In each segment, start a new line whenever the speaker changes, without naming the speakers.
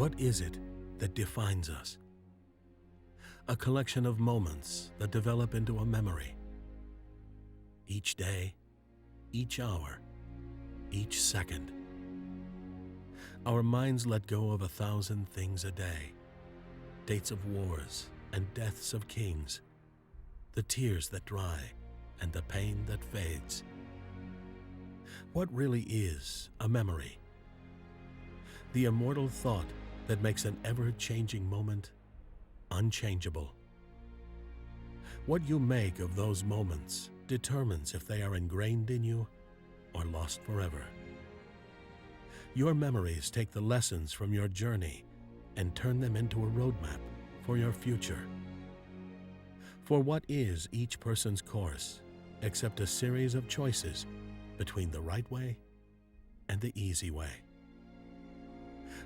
What is it that defines us? A collection of moments that develop into a memory. Each day, each hour, each second. Our minds let go of 1,000 things a day. Dates of wars and deaths of kings. The tears that dry and the pain that fades. What really is a memory? The immortal thought that makes an ever-changing moment unchangeable. What you make of those moments determines if they are ingrained in you or lost forever. Your memories take the lessons from your journey and turn them into a roadmap for your future. For what is each person's course except a series of choices between the right way and the easy way?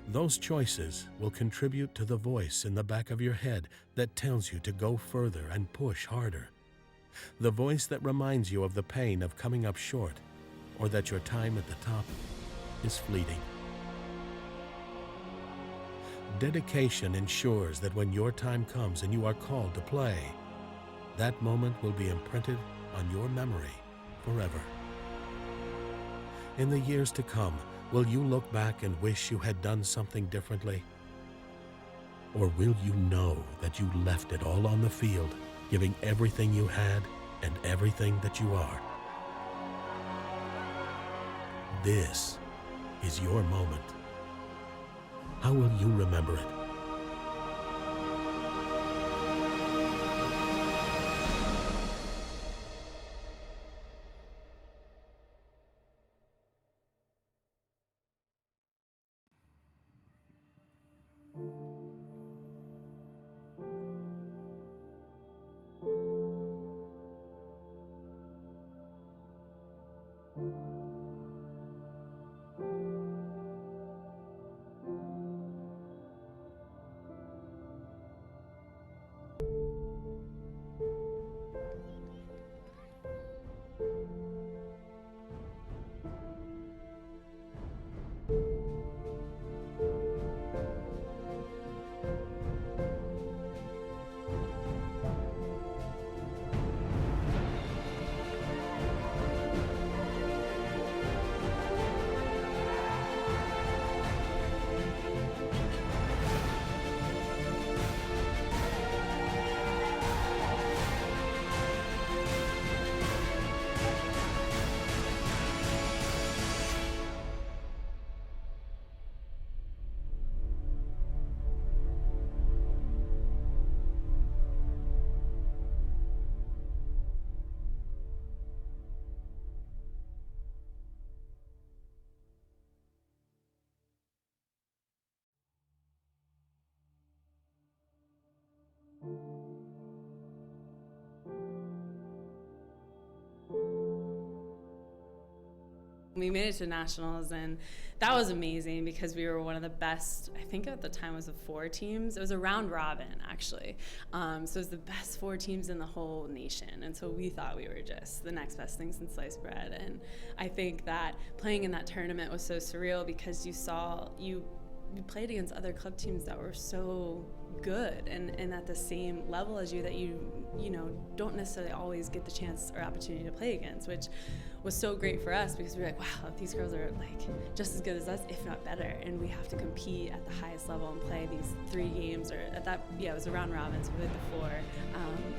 Those choices will contribute to the voice in the back of your head that tells you to go further and push harder. The voice that reminds you of the pain of coming up short, or that your time at the top is fleeting. Dedication ensures that when your time comes and you are called to play, that moment will be imprinted on your memory forever. In the years to come, will you look back and wish you had done something differently? Or will you know that you left it all on the field, giving everything you had and everything that you are? This is your moment. How will you remember it?
We made it to nationals, and that was amazing because we were one of the best, I think at the time it was 4 teams. It was a round robin, actually. So it was the best 4 teams in the whole nation. And so we thought we were just the next best thing since sliced bread. And I think that playing in that tournament was so surreal because you played against other club teams that were so good and at the same level as you that you don't necessarily always get the chance or opportunity to play against, which was so great for us because we were like, wow, these girls are like just as good as us, if not better, and we have to compete at the highest level and play these 3 games, or at that, it was a round robin, so we played the 4.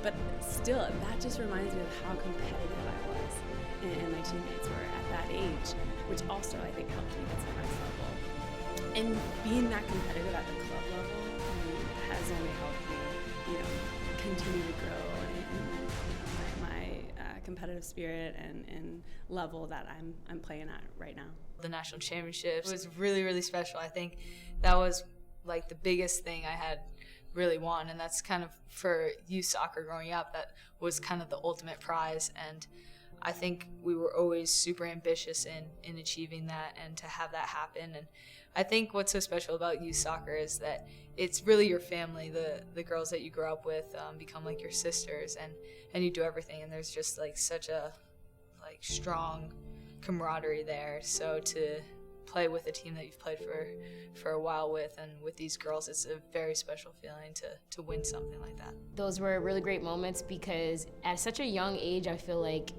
But still, that just reminds me of how competitive I was and my teammates were at that age, which also I think helped me get to the next level. And being that competitive at the club level has only helped me, continue to grow and my competitive spirit and level that I'm playing at right now.
The national championships was really, really special. I think that was like the biggest thing I had really won, and that's kind of for youth soccer growing up, that was kind of the ultimate prize. And I think we were always super ambitious in achieving that and to have that happen. And I think what's so special about youth soccer is that it's really your family. The girls that you grow up with become like your sisters, and you do everything. And there's just like such a strong camaraderie there. So to play with a team that you've played for a while with, and with these girls, it's a very special feeling to win something like that.
Those were really great moments because at such a young age, I feel like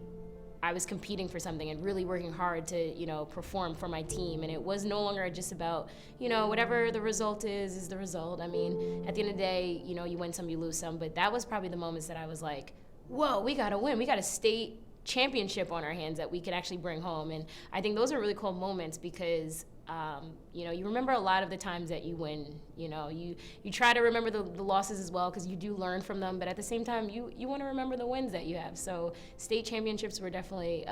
I was competing for something and really working hard to, perform for my team. And it was no longer just about, whatever the result is the result. I mean, at the end of the day, you win some, you lose some. But that was probably the moments that I was like, whoa, we got to win. We got a state championship on our hands that we could actually bring home. And I think those are really cool moments because, you remember a lot of the times that you win. You try to remember the losses as well because you do learn from them. But at the same time, you want to remember the wins that you have. So state championships were definitely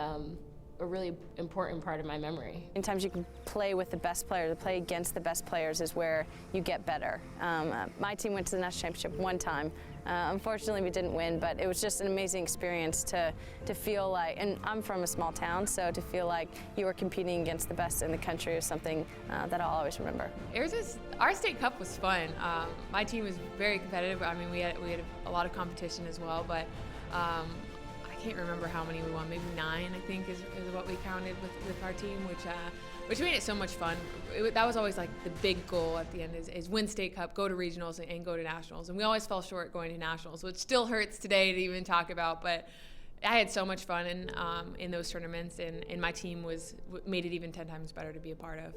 a really important part of my memory.
Sometimes you can play with the best players. To play against the best players is where you get better. My team went to the national championship one time. Unfortunately, we didn't win, but it was just an amazing experience to feel like, and I'm from a small town, so to feel like you were competing against the best in the country is something that I'll always remember.
Our state cup was fun. My team was very competitive. I mean, we had a lot of competition as well, but I can't remember how many we won. Maybe 9, I think, is what we counted with our team, which made it so much fun. That was always like the big goal at the end is win state cup, go to regionals, and go to nationals. And we always fell short going to nationals, which still hurts today to even talk about. But I had so much fun in those tournaments, and my team made it even 10 times better to be a part of.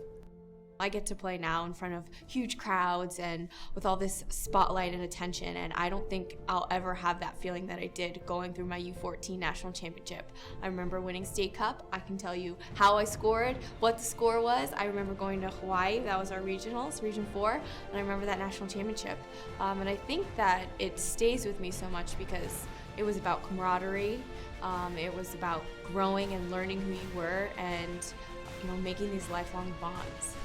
I get to play now in front of huge crowds and with all this spotlight and attention, and I don't think I'll ever have that feeling that I did going through my U14 national championship. I remember winning state cup. I can tell you how I scored, what the score was. I remember going to Hawaii. That was our regionals, Region 4, and I remember that national championship. And I think that it stays with me so much because it was about camaraderie. It was about growing and learning who you were and making these lifelong bonds.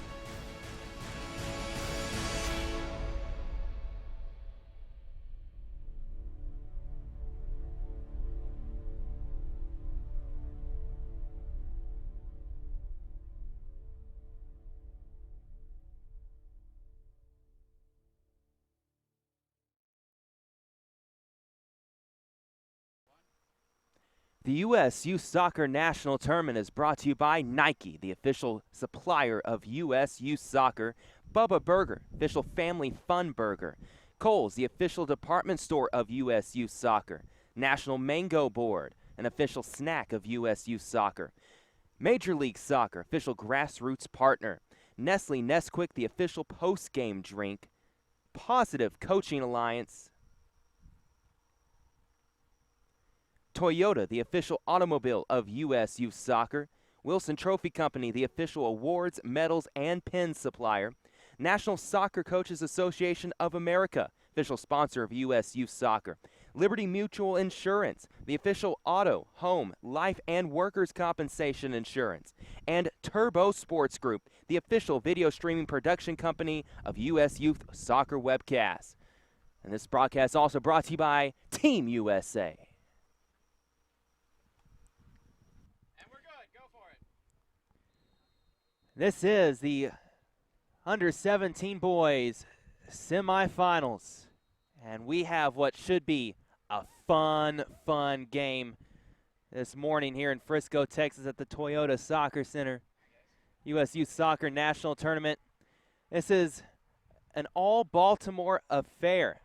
The USU Soccer National Tournament is brought to you by Nike, the official supplier of USU Soccer, Bubba Burger, official family fun burger, Kohl's, the official department store of USU Soccer, National Mango Board, an official snack of USU Soccer, Major League Soccer, official grassroots partner, Nestle Nesquik, the official post-game drink, Positive Coaching Alliance, Toyota, the official automobile of USU Soccer, Wilson Trophy Company, the official awards, medals, and pin supplier, National Soccer Coaches Association of America, official sponsor of USU Soccer, Liberty Mutual Insurance, the official auto, home, life, and workers' compensation insurance, and Turbo Sports Group, the official video streaming production company of US Youth Soccer Webcasts. And this broadcast also brought to you by Team USA. This is the under-17 boys semifinals, and we have what should be a fun game this morning here in Frisco, Texas at the Toyota Soccer Center. USU Soccer National Tournament. This is an all-Baltimore affair.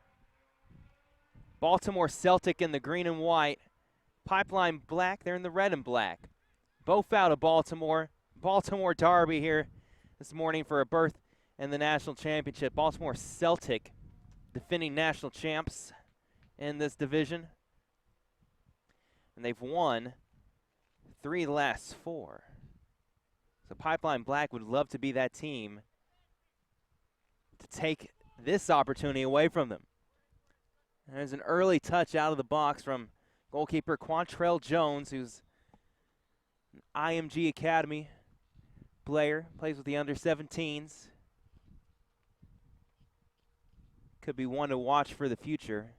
Baltimore Celtic in the green and white. Pipeline Black, they're in the red and black. Both out of Baltimore. Baltimore Derby here this morning for a berth in the national championship. Baltimore Celtic, defending national champs in this division. And they've won 3 of the last 4. So Pipeline Black would love to be that team to take this opportunity away from them. And there's an early touch out of the box from goalkeeper Quantrell Jones, who's an IMG Academy player, plays with the under-17s. Could be one to watch for the future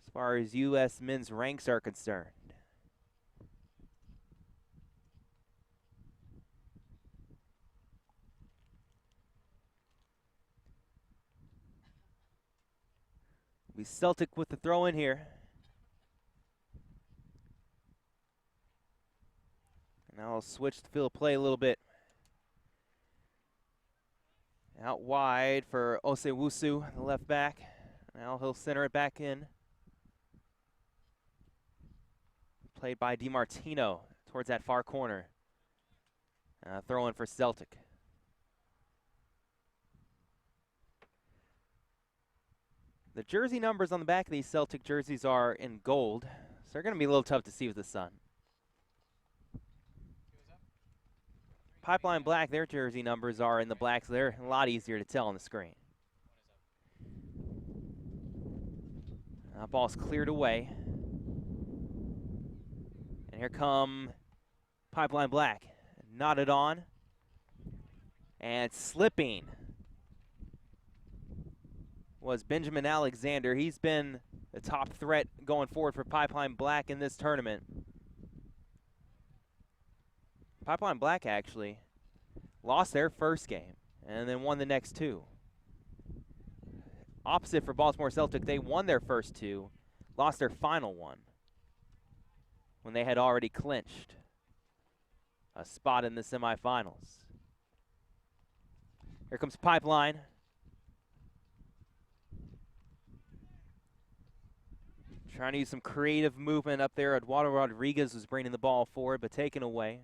as far as U.S. men's ranks are concerned. Be Celtic with the throw in here. And now I'll switch the field of play a little bit. Out wide for Osewusu, the left back. Now he'll center it back in. Played by DiMartino towards that far corner. Throw in for Celtic. The jersey numbers on the back of these Celtic jerseys are in gold, so they're going to be a little tough to see with the sun. Pipeline Black, their jersey numbers are in the black, so they're a lot easier to tell on the screen. Ball's cleared away. And here come Pipeline Black. Knotted on. And slipping was Benjamin Alexander. He's been the top threat going forward for Pipeline Black in this tournament. Pipeline Black actually lost their first game and then won the next two. Opposite for Baltimore Celtic, they won their first two, lost their final one when they had already clinched a spot in the semifinals. Here comes Pipeline. Trying to use some creative movement up there. Eduardo Rodriguez was bringing the ball forward, but taken away.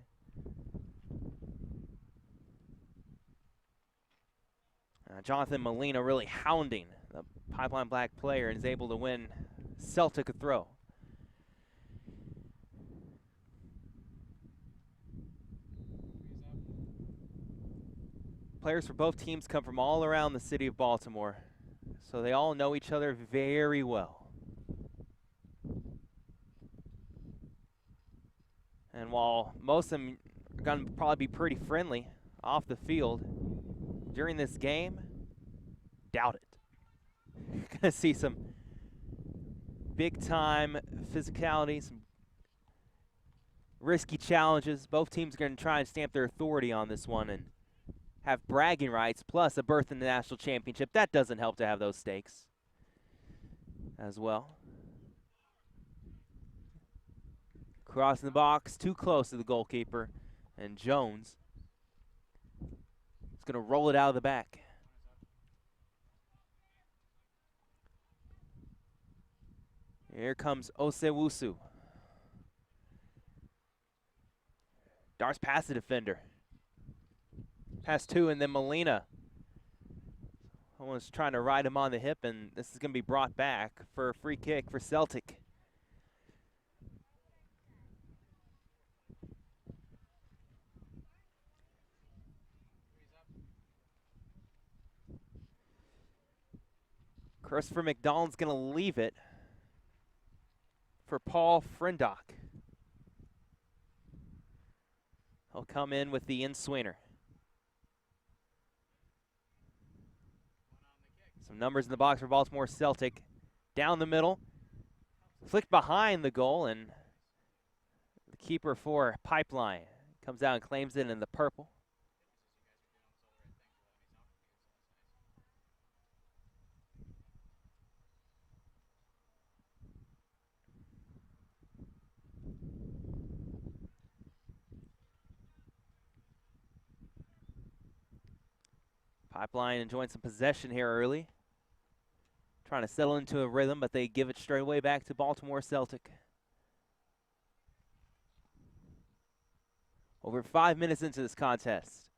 Jonathan Molina really hounding the Pipeline Black player and is able to win Celtic a throw. Players for both teams come from all around the city of Baltimore, so they all know each other very well. And while most of them are going to probably be pretty friendly off the field, during this game, doubt it. You're going to see some big-time physicality, some risky challenges. Both teams are going to try and stamp their authority on this one and have bragging rights, plus a berth in the national championship. That doesn't help to have those stakes as well. Crossing the box, too close to the goalkeeper, and Jones is going to roll it out of the back. Here comes Osewusu. Darts past the defender. Past two, and then Molina. Someone's trying to ride him on the hip, and this is going to be brought back for a free kick for Celtic. Christopher McDonald's going to leave it for Paul Frendock. He'll come in with the in-swinger. Some numbers in the box for Baltimore Celtic. Down the middle. Flicked behind the goal, and the keeper for Pipeline comes out and claims it in the purple. Pipeline enjoying some possession here early. Trying to settle into a rhythm, but they give it straight away back to Baltimore Celtic. Over 5 minutes into this contest.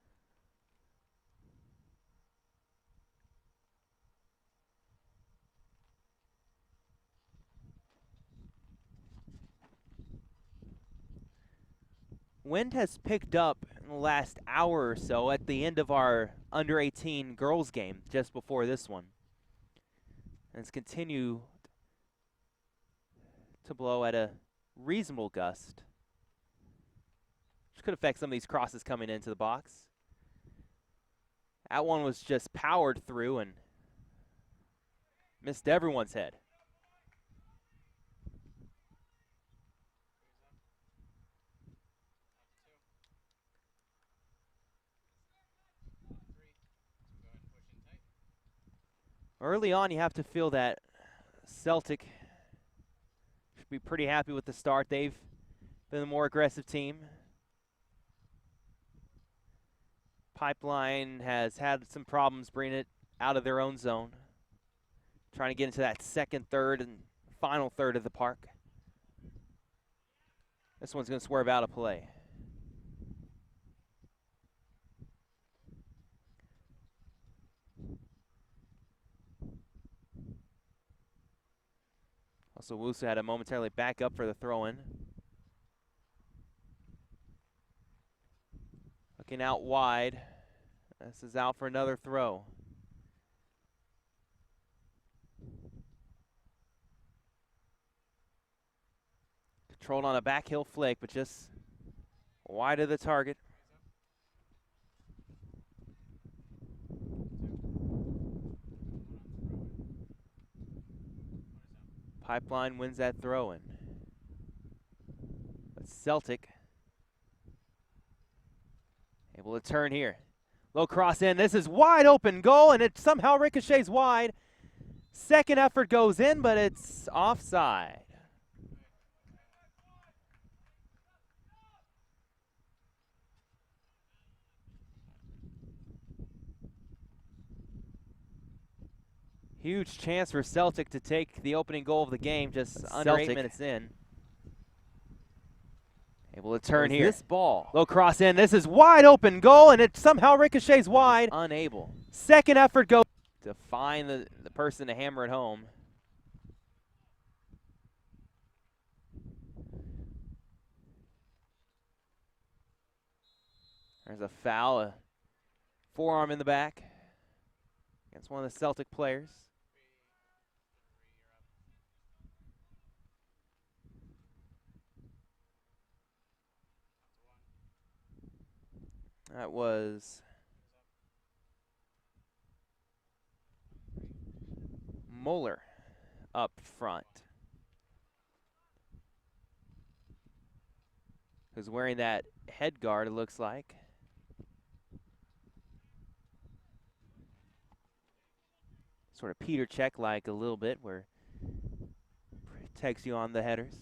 Wind has picked up in the last hour or so at the end of our under-18 girls game just before this one. And it's continued to blow at a reasonable gust, which could affect some of these crosses coming into the box. That one was just powered through and missed everyone's head. Early on, you have to feel that Celtic should be pretty happy with the start. They've been the more aggressive team. Pipeline has had some problems bringing it out of their own zone. Trying to get into that second, third, and final third of the park. This one's going to swerve out of play. Also, USYS had to momentarily back up for the throw-in. Looking out wide. This is out for another throw. Controlled on a back heel flick, but just wide of the target. Pipeline wins that throw-in. But Celtic able to turn here. Low cross in. This is wide open goal, and it somehow ricochets wide. Second effort goes in, but it's offside. Huge chance for Celtic to take the opening goal of the game just under 8 minutes in. Able to turn here. This ball. Low cross in. This is wide open goal, and it somehow ricochets wide. Unable. Second effort goes to find the person to hammer it home. There's a foul, a forearm in the back against one of the Celtic players. That was Muller up front, who's wearing that head guard, it looks like. Sort of Peter Cech-like a little bit, where protects you on the headers.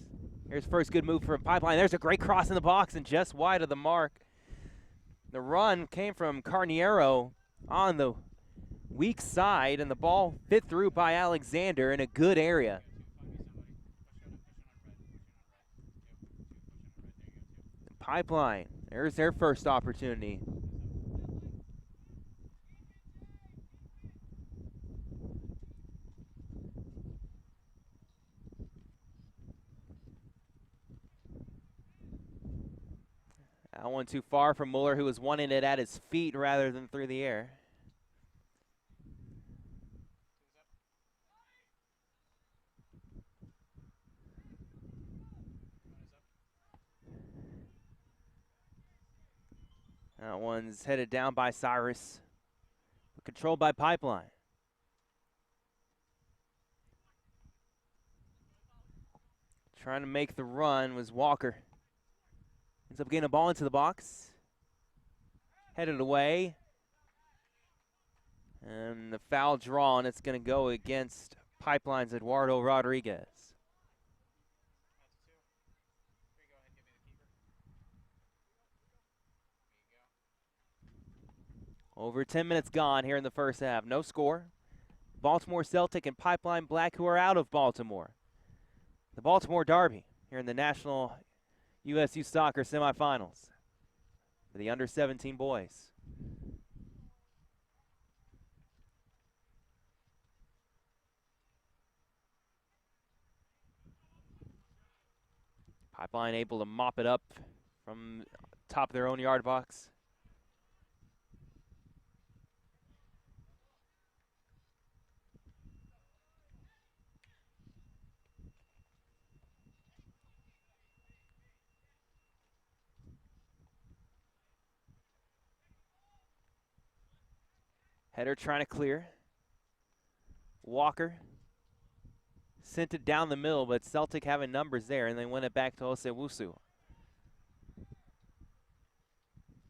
Here's first good move from Pipeline. There's a great cross in the box and just wide of the mark. The run came from Carniero on the weak side, and the ball fit through by Alexander in a good area. Pipeline, there's their first opportunity. That one too far from Muller, who was wanting it at his feet rather than through the air. That one's headed down by Cyrus, but controlled by Pipeline. Trying to make the run was Walker. Ends up getting a ball into the box. Headed away. And the foul drawn, it's going to go against Pipeline's Eduardo Rodriguez. Over 10 minutes gone here in the first half. No score. Baltimore Celtic and Pipeline Black, who are out of Baltimore. The Baltimore Derby here in the National USU Soccer semifinals for the under-17 boys. Pipeline able to mop it up from top of their own yard box. Header trying to clear. Walker sent it down the middle, but Celtic having numbers there, and they win it back to USYS.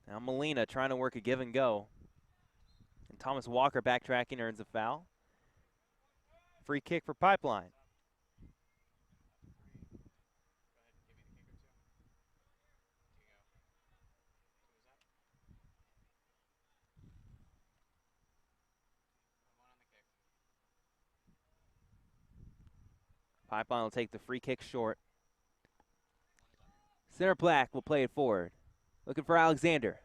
Now Molina trying to work a give and go. And Thomas Walker backtracking, earns a foul. Free kick for Pipeline. Pipeline will take the free kick short. Center Black will play it forward. Looking for Alexander.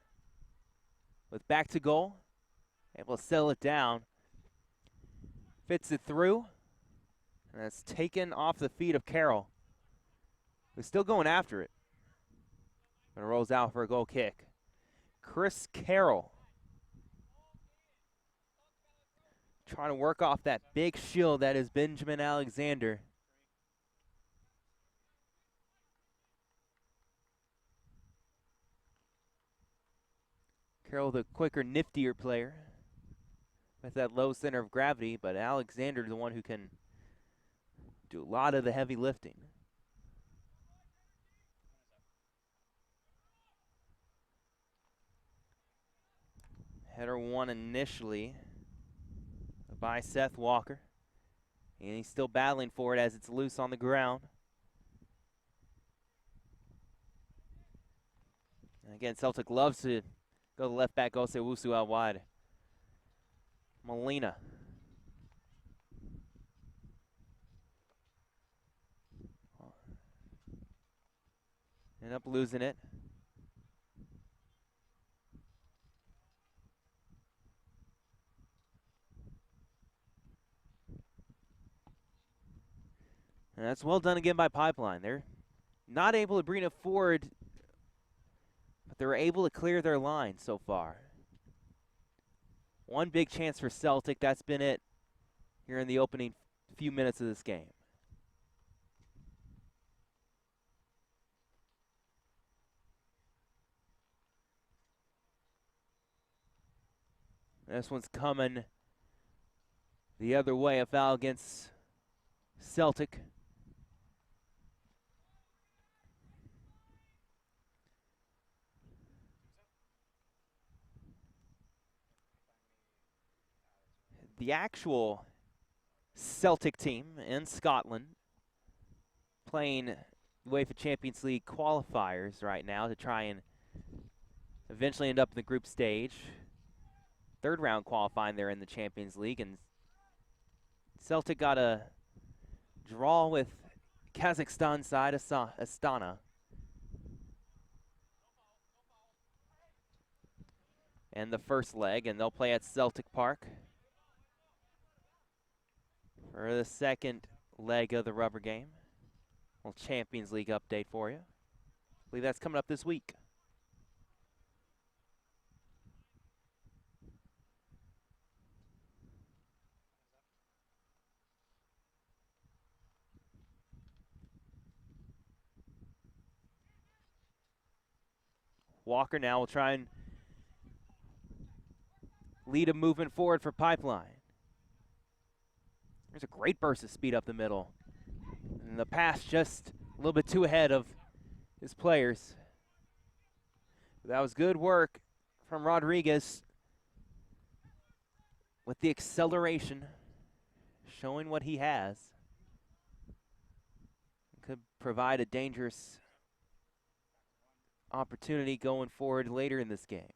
With back to goal. Able to settle it down. Fits it through. And it's taken off the feet of Carroll. Who's still going after it. And it rolls out for a goal kick. Chris Carroll. Trying to work off that big shield that is Benjamin Alexander. Carroll, the quicker, niftier player with that low center of gravity, but Alexander, the one who can do a lot of the heavy lifting. Header won initially by Seth Walker, and he's still battling for it as it's loose on the ground. And again, Celtic loves to go to left back, USYS out wide. Molina. End up losing it. And that's well done again by Pipeline. They're not able to bring it forward, but they're able to clear their line so far. One big chance for Celtic. That's been it here in the opening few minutes of this game. This one's coming the other way. A foul against Celtic. The actual Celtic team in Scotland playing UEFA Champions League qualifiers right now to try and eventually end up in the group stage. Third round qualifying there in the Champions League, and Celtic got a draw with Kazakhstan side Astana. And the first leg, and they'll play at Celtic Park for the second leg of the rubber game. A little Champions League update for you. I believe that's coming up this week. Walker now will try and lead a movement forward for Pipeline. There's a great burst of speed up the middle. And the pass just a little bit too ahead of his players. But that was good work from Rodriguez with the acceleration, showing what he has. Could provide a dangerous opportunity going forward later in this game.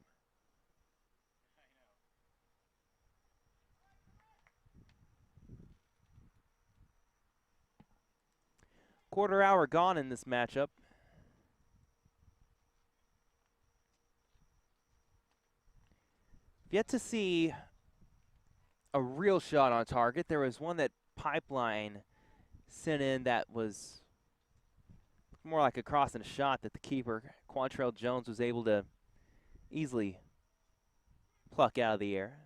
Quarter hour gone in this matchup. Yet to see a real shot on target. There was one that Pipeline sent in that was more like a cross and a shot that the keeper, Quantrell Jones, was able to easily pluck out of the air.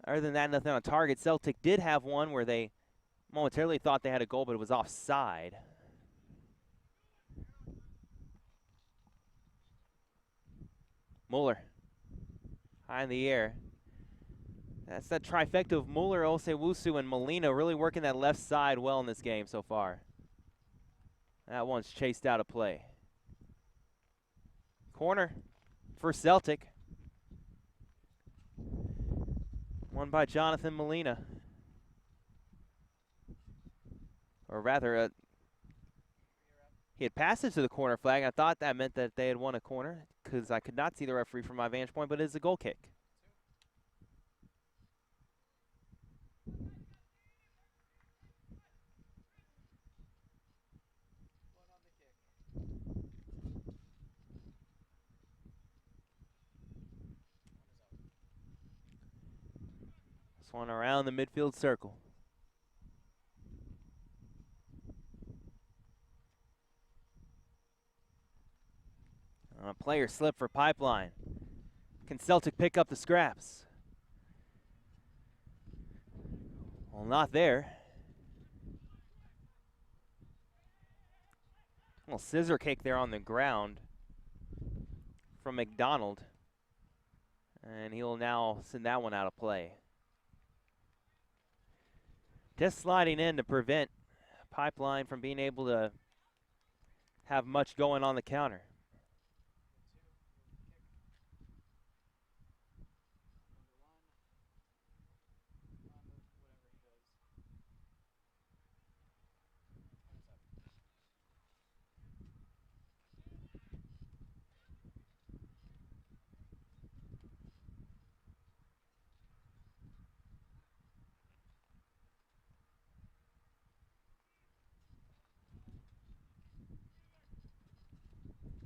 Other than that, nothing on target. Celtic did have one where they momentarily thought they had a goal, but it was offside. Muller, high in the air. That's that trifecta of Muller, USYS, and Molina really working that left side well in this game so far. That one's chased out of play. Corner for Celtic. Won by Jonathan Molina. Or rather, he had passed it to the corner flag. I thought that meant that they had won a corner because I could not see the referee from my vantage point, but it is a goal kick. This one around the midfield circle. A player slip for Pipeline. Can Celtic pick up the scraps? Well, not there. Well, scissor kick there on the ground from McDonald. And he'll now send that one out of play. Just sliding in to prevent Pipeline from being able to have much going on the counter.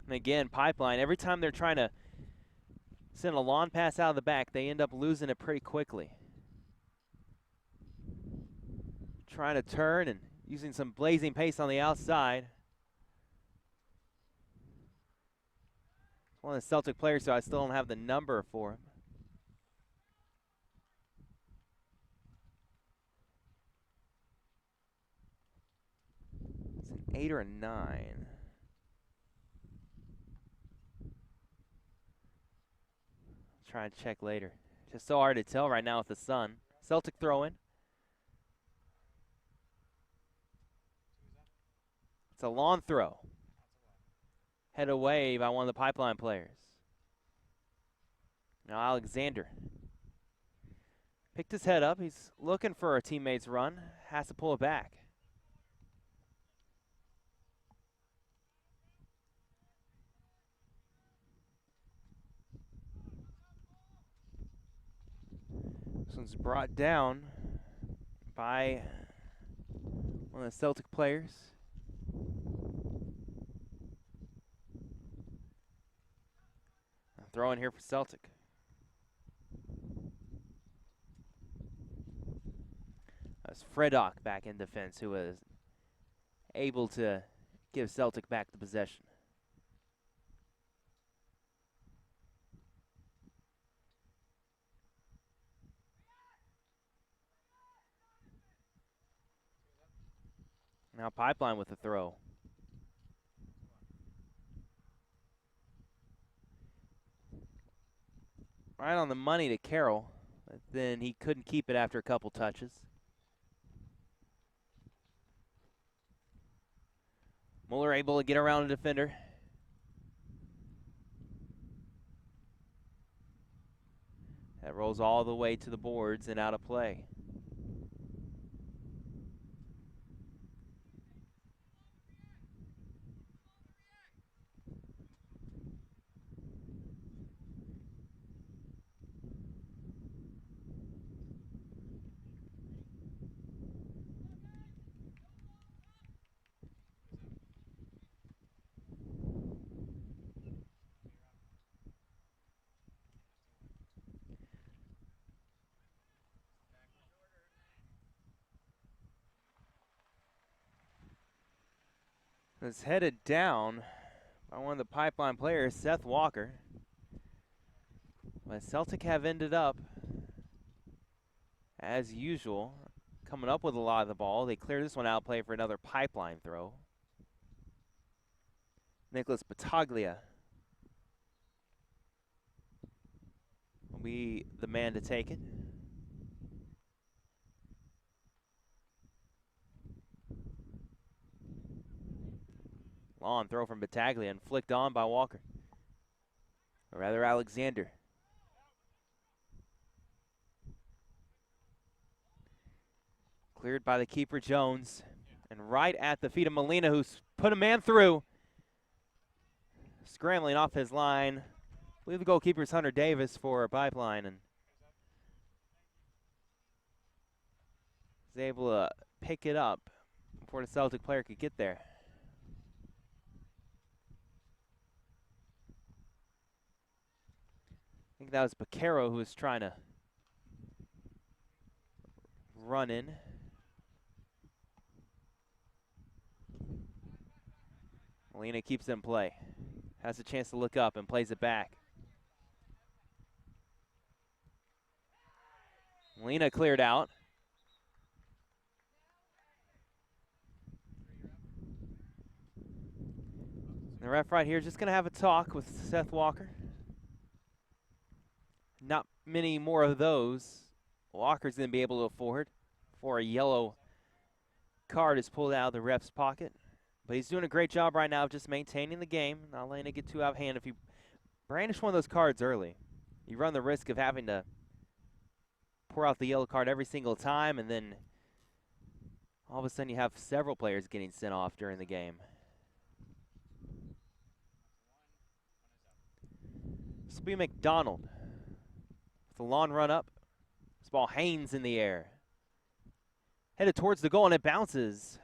And again, Pipeline, every time they're trying to send a long pass out of the back, they end up losing it pretty quickly. Trying to turn and using some blazing pace on the outside. One of the Celtic players who I still don't have the number for him. It's an 8 or a 9. Try and check later. Just so hard to tell right now with the sun. Celtic throw in. It's a long throw. Head away by one of the Pipeline players. Now Alexander picked his head up. He's looking for a teammate's run. Has to pull it back. This one's brought down by one of the Celtic players. Throw in here for Celtic. That's Fredock back in defense, who was able to give Celtic back the possession. Now Pipeline with the throw. Right on the money to Carroll, but then he couldn't keep it after a couple touches. Mueller able to get around a defender. That rolls all the way to the boards and out of play. It's headed down by one of the Pipeline players, Seth Walker. But Celtic have ended up, as usual, coming up with a lot of the ball. They clear this one out, play for another Pipeline throw. Nicholas Battaglia will be the man to take it. Long throw from Battaglia and flicked on by Walker. Or rather, Alexander. Cleared by the keeper, Jones. And right at the feet of Molina, who's put a man through. Scrambling off his line. I believe the goalkeeper is Hunter Davis for Pipeline. And was able to pick it up before the Celtic player could get there. I think that was Baquero who was trying to run in. Molina keeps it in play. Has a chance to look up and plays it back. Molina cleared out. The ref right here is just going to have a talk with Seth Walker. Not many more of those Walker's going to be able to afford before a yellow card is pulled out of the ref's pocket. But he's doing a great job right now of just maintaining the game, not letting it get too out of hand. If you brandish one of those cards early, you run the risk of having to pour out the yellow card every single time, and then all of a sudden you have several players getting sent off during the game. This will be McDonald with a long run up. This ball hangs in the air. Headed towards the goal, and it bounces.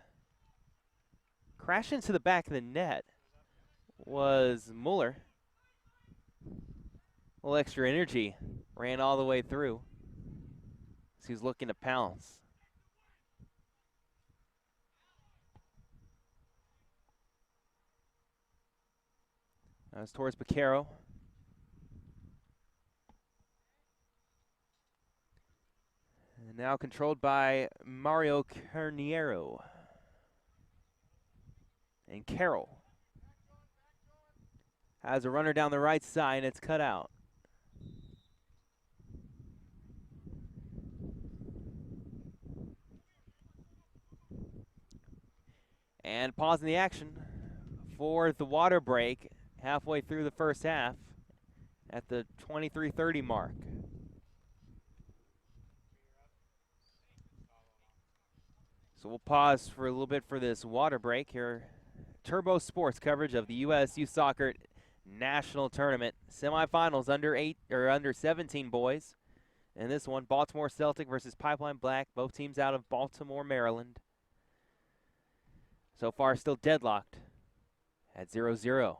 Crash into the back of the net was Mueller. A little extra energy. Ran all the way through. So he's looking to pounce. Now it's towards Baquero. And now controlled by Mario Carniero. And Carroll has a runner down the right side, and it's cut out. And pausing the action for the water break halfway through the first half at the 23:30 mark. So we'll pause for a little bit for this water break here. Turbo Sports coverage of the USU Soccer National Tournament semifinals under 17 boys. And this one, Baltimore Celtic versus Pipeline Black, both teams out of Baltimore, Maryland. So far still deadlocked at 0-0.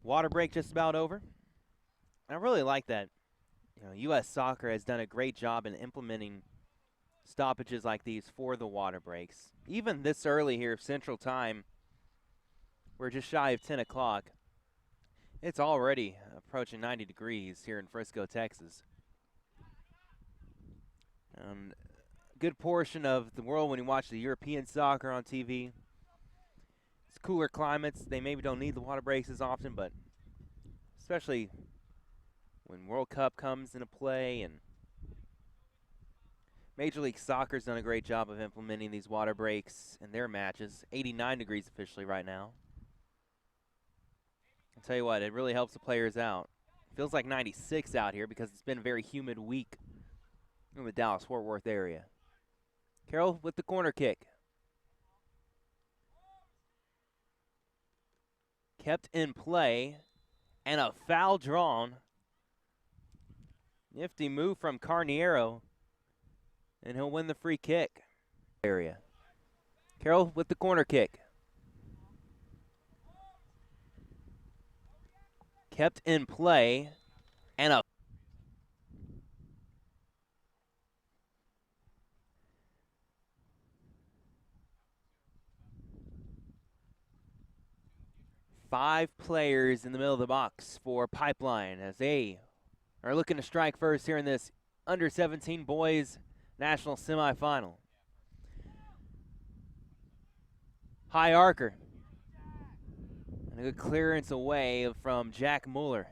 Water break just about over. I really like that. U.S. Soccer has done a great job in implementing stoppages like these for the water breaks. Even this early here, Central Time, we're just shy of 10 o'clock. It's already approaching 90 degrees here in Frisco, Texas. Good portion of the world when you watch the European soccer on TV, it's cooler climates. They maybe don't need the water breaks as often, but especially when World Cup comes into play, and Major League Soccer's done a great job of implementing these water breaks in their matches. 89 degrees officially right now. I'll tell you what, it really helps the players out. Feels like 96 out here because it's been a very humid week in the Dallas-Fort Worth area. Carroll with the corner kick. Kept in play, and a foul drawn. Nifty move from Carniero, and he'll win the free kick. Area. Carroll with the corner kick. Kept in play, and a five players in the middle of the box for Pipeline as they are looking to strike first here in this under 17 boys national semifinal. High archer. And a good clearance away from Jack Mueller.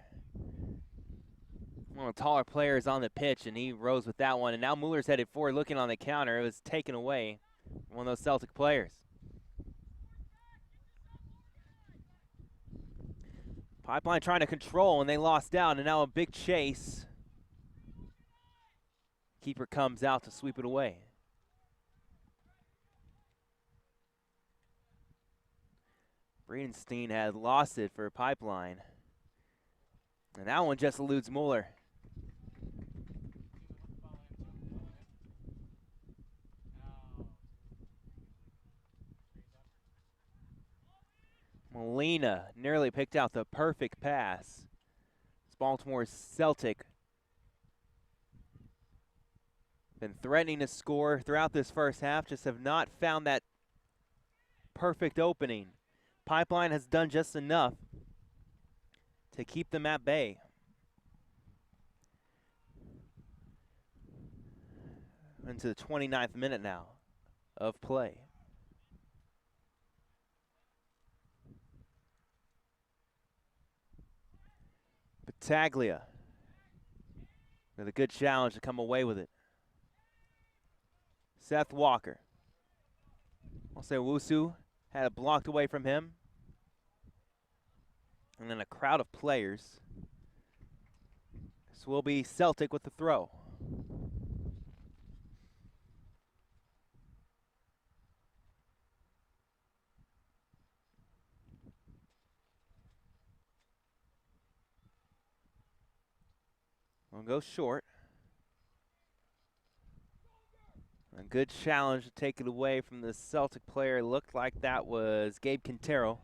One of the taller players on the pitch, and he rose with that one. And now Mueller's headed forward looking on the counter. It was taken away from one of those Celtic players. Pipeline trying to control, and they lost out, and now a big chase. Keeper comes out to sweep it away. Bredenstein had lost it for Pipeline. And that one just eludes Mueller. Molina nearly picked out the perfect pass. It's Baltimore Celtic been threatening to score throughout this first half, just have not found that perfect opening. Pipeline has done just enough to keep them at bay. Into the 29th minute now of play. Battaglia with a good challenge to come away with it. Seth Walker. I'll say Wusu had it blocked away from him. And then a crowd of players. This will be Celtic with the throw. We'll go short. A good challenge to take it away from the Celtic player. Looked like that was Gabe Quintero.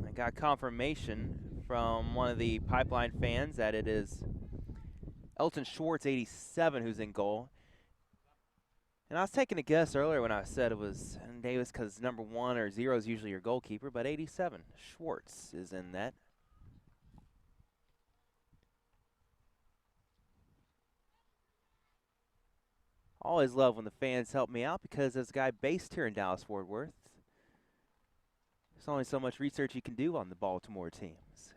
I got confirmation from one of the Pipeline fans that it is Elton Schwartz, 87, who's in goal. And I was taking a guess earlier when I said it was Davis because number 1 or 0 is usually your goalkeeper, but 87, Schwartz is in net. Always love when the fans help me out because as a guy based here in Dallas-Fort Worth, there's only so much research you can do on the Baltimore teams.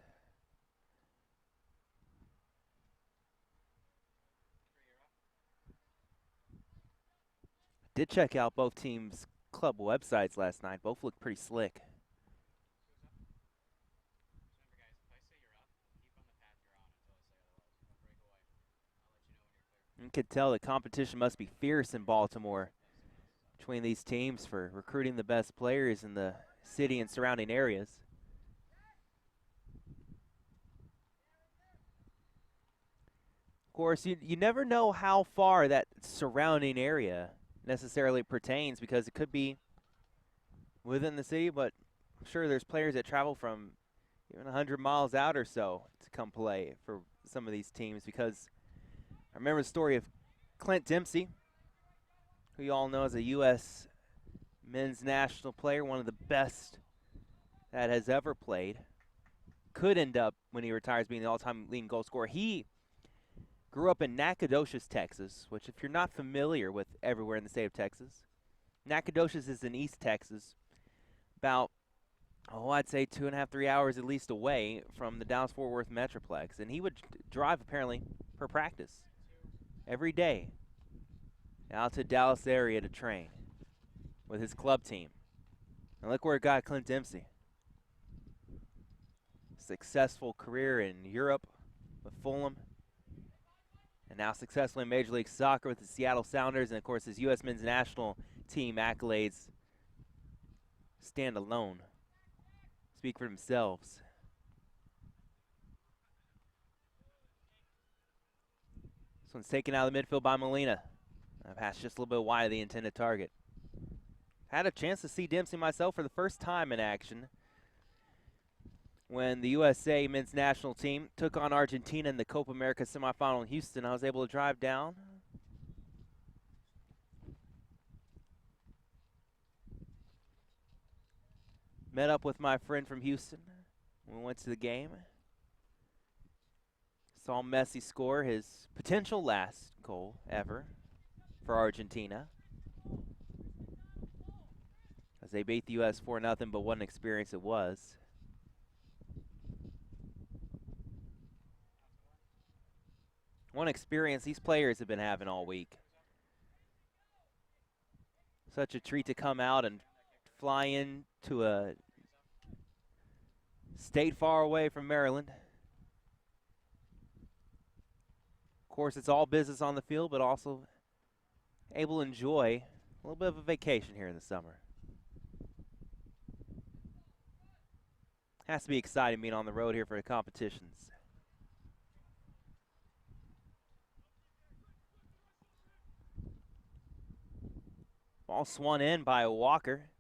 Did check out both teams' club websites last night. Both look pretty slick. You could tell the competition must be fierce in Baltimore between these teams for recruiting the best players in the city and surrounding areas. Of course, you never know how far that surrounding area necessarily pertains because it could be within the city, but I'm sure there's players that travel from even 100 miles out or so to come play for some of these teams because I remember the story of Clint Dempsey, who you all know as a U.S. men's national player, one of the best that has ever played. Could end up, when he retires, being the all-time leading goal scorer. He grew up in Nacogdoches, Texas, which if you're not familiar with everywhere in the state of Texas, Nacogdoches is in East Texas, about, I'd say 2.5, 3 hours at least away from the Dallas-Fort Worth Metroplex. And he would drive, apparently, for practice every day out to Dallas area to train with his club team. And look where it got Clint Dempsey. Successful career in Europe with Fulham. And now successfully in Major League Soccer with the Seattle Sounders. And, of course, his U.S. men's national team accolades stand alone, speak for themselves. This one's taken out of the midfield by Molina. Pass just a little bit wide of the intended target. Had a chance to see Dempsey myself for the first time in action when the USA men's national team took on Argentina in the Copa America semifinal in Houston. I was able to drive down, Met up with my friend from Houston. We went to the game. Saw Messi score his potential last goal ever for Argentina, as they beat the U.S. 4-0, but what an experience it was. One experience these players have been having all week. Such a treat to come out and fly in to a state far away from Maryland. Of course, it's all business on the field, but also able to enjoy a little bit of a vacation here in the summer. Has to be exciting being on the road here for the competitions. Ball swung in by Walker.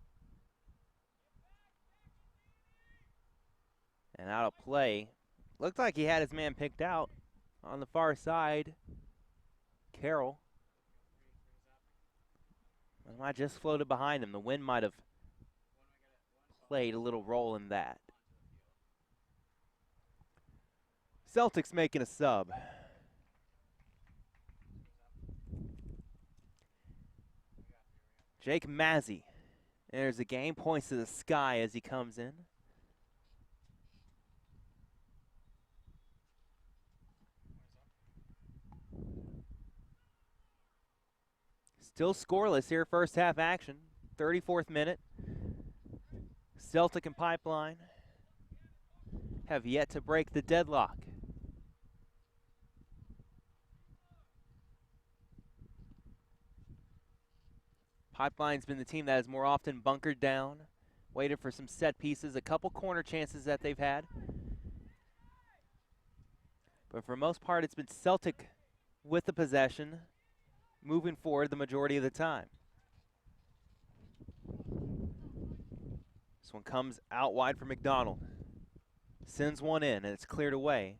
And out of play. Looked like he had his man picked out on the far side. Carroll. I just floated behind him. The wind might have played a little role in that. Celtics making a sub. Jake Mazzy enters the game, points to the sky as he comes in. Still scoreless here, first half action. 34th minute. Celtic and Pipeline have yet to break the deadlock. Pipeline's been the team that has more often bunkered down, waited for some set pieces, a couple corner chances that they've had. But for most part, it's been Celtic with the possession, moving forward the majority of the time. This one comes out wide for McDonald. Sends one in, and it's cleared away.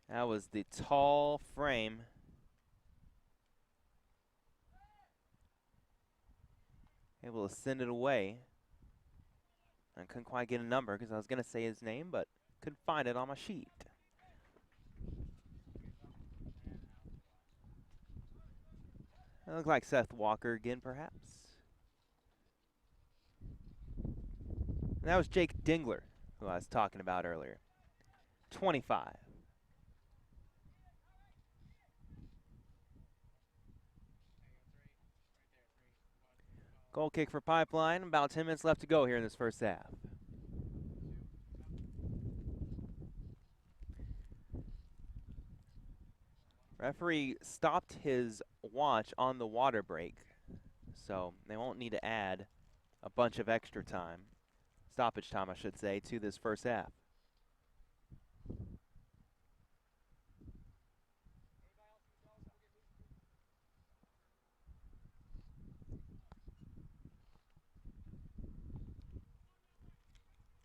That was the tall frame. Able to send it away. I couldn't quite get a number because I was going to say his name, but couldn't find it on my sheet. That looks like Seth Walker again, perhaps. And that was Jake Dingler, who I was talking about earlier. 25. Goal kick for Pipeline. About 10 minutes left to go here in this first half. Referee stopped his watch on the water break, so they won't need to add a bunch of extra time, stoppage time I should say, to this first half.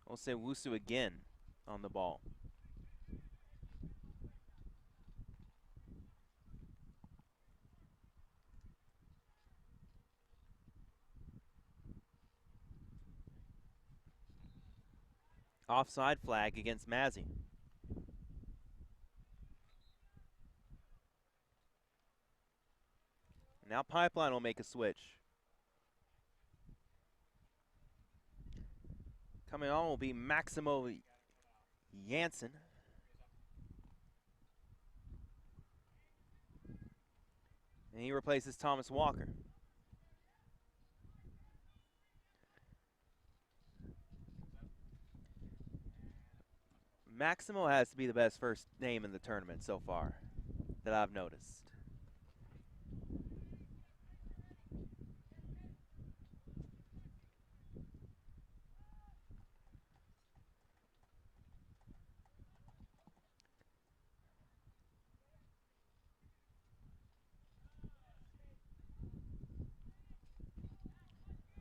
We'll say Wusu again on the ball. Offside flag against Mazzy. Now Pipeline will make a switch. Coming on will be Maximo Jansen. And he replaces Thomas Walker. Maximo has to be the best first name in the tournament so far that I've noticed.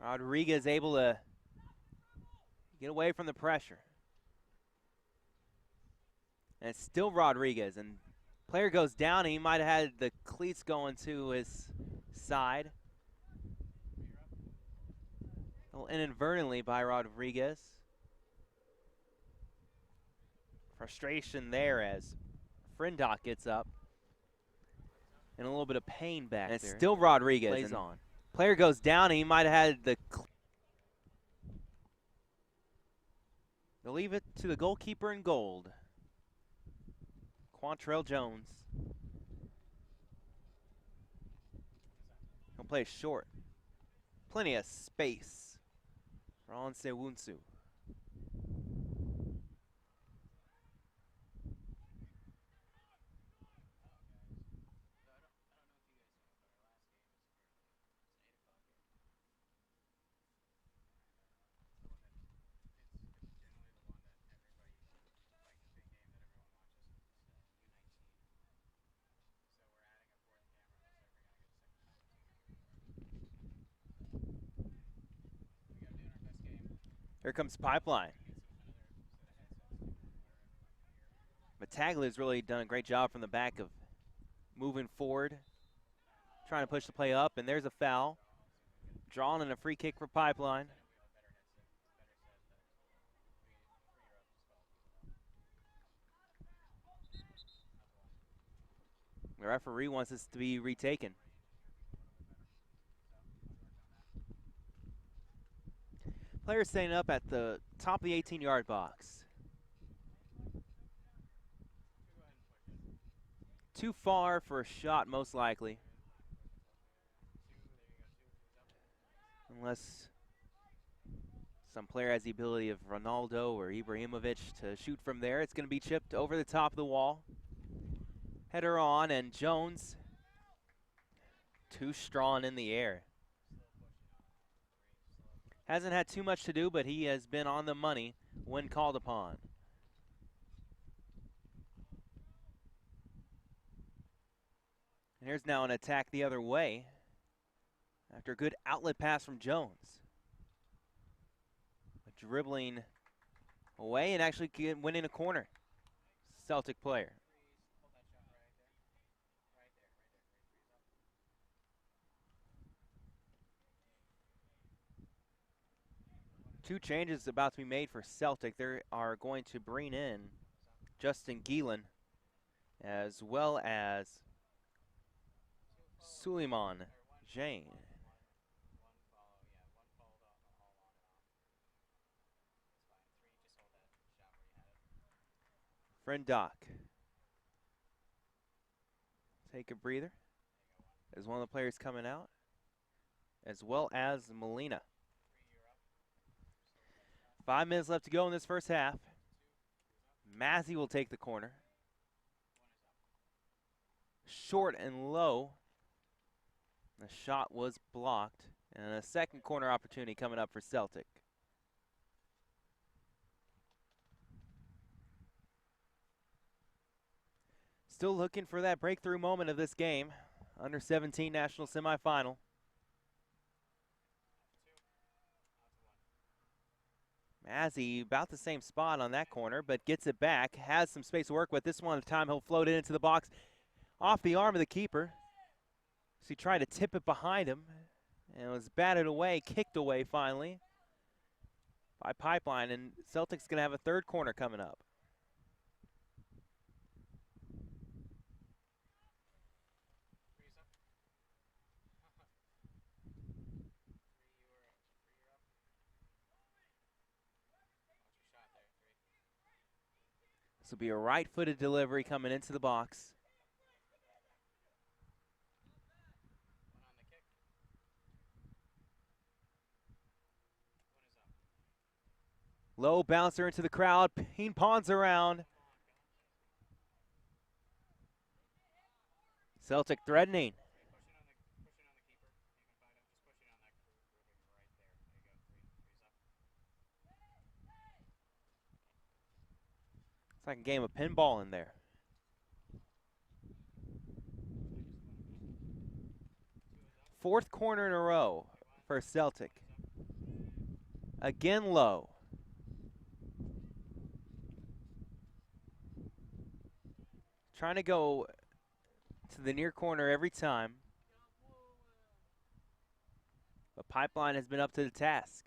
Rodriguez able to get away from the pressure. And it's still Rodriguez, and player goes down, and he might have had the cleats going to his side. A little inadvertently by Rodriguez. Frustration there as Frindock gets up. And a little bit of pain back there. And it's still Rodriguez. Plays on. Player goes down, and he might have had the... They'll leave it to the goalkeeper in gold. Quantrell Jones. He'll play short. Plenty of space for Onse Wunsu. Here comes Pipeline. Battaglia's really done a great job from the back of moving forward, trying to push the play up, and there's a foul. Drawn and a free kick for Pipeline. The referee wants this to be retaken. Players staying up at the top of the 18-yard box. Too far for a shot, most likely. Unless some player has the ability of Ronaldo or Ibrahimovic to shoot from there. It's going to be chipped over the top of the wall. Header on, and Jones too strong in the air. Hasn't had too much to do, but he has been on the money when called upon. And here's now an attack the other way after a good outlet pass from Jones. Dribbling away and actually winning a corner. Celtic player. Two changes about to be made for Celtic. They are going to bring in Justin Geelan as well as Suleiman Jane. Frindock. Take a breather as one of the players coming out, as well as Molina. 5 minutes left to go in this first half. Mazzy will take the corner. Short and low. The shot was blocked. And a second corner opportunity coming up for Celtic. Still looking for that breakthrough moment of this game. Under 17 national semifinal. Mazzy about the same spot on that corner, but gets it back. Has some space to work with. This one at a time he'll float it into the box. Off the arm of the keeper. So he tried to tip it behind him. And it was batted away, kicked away finally by Pipeline. And Celtic's going to have a third corner coming up. This will be a right-footed delivery coming into the box. Low bouncer into the crowd, ping-pongs around. Celtic threatening. It's like a game of pinball in there. Fourth corner in a row for Celtic. Again low. Trying to go to the near corner every time. But Pipeline has been up to the task.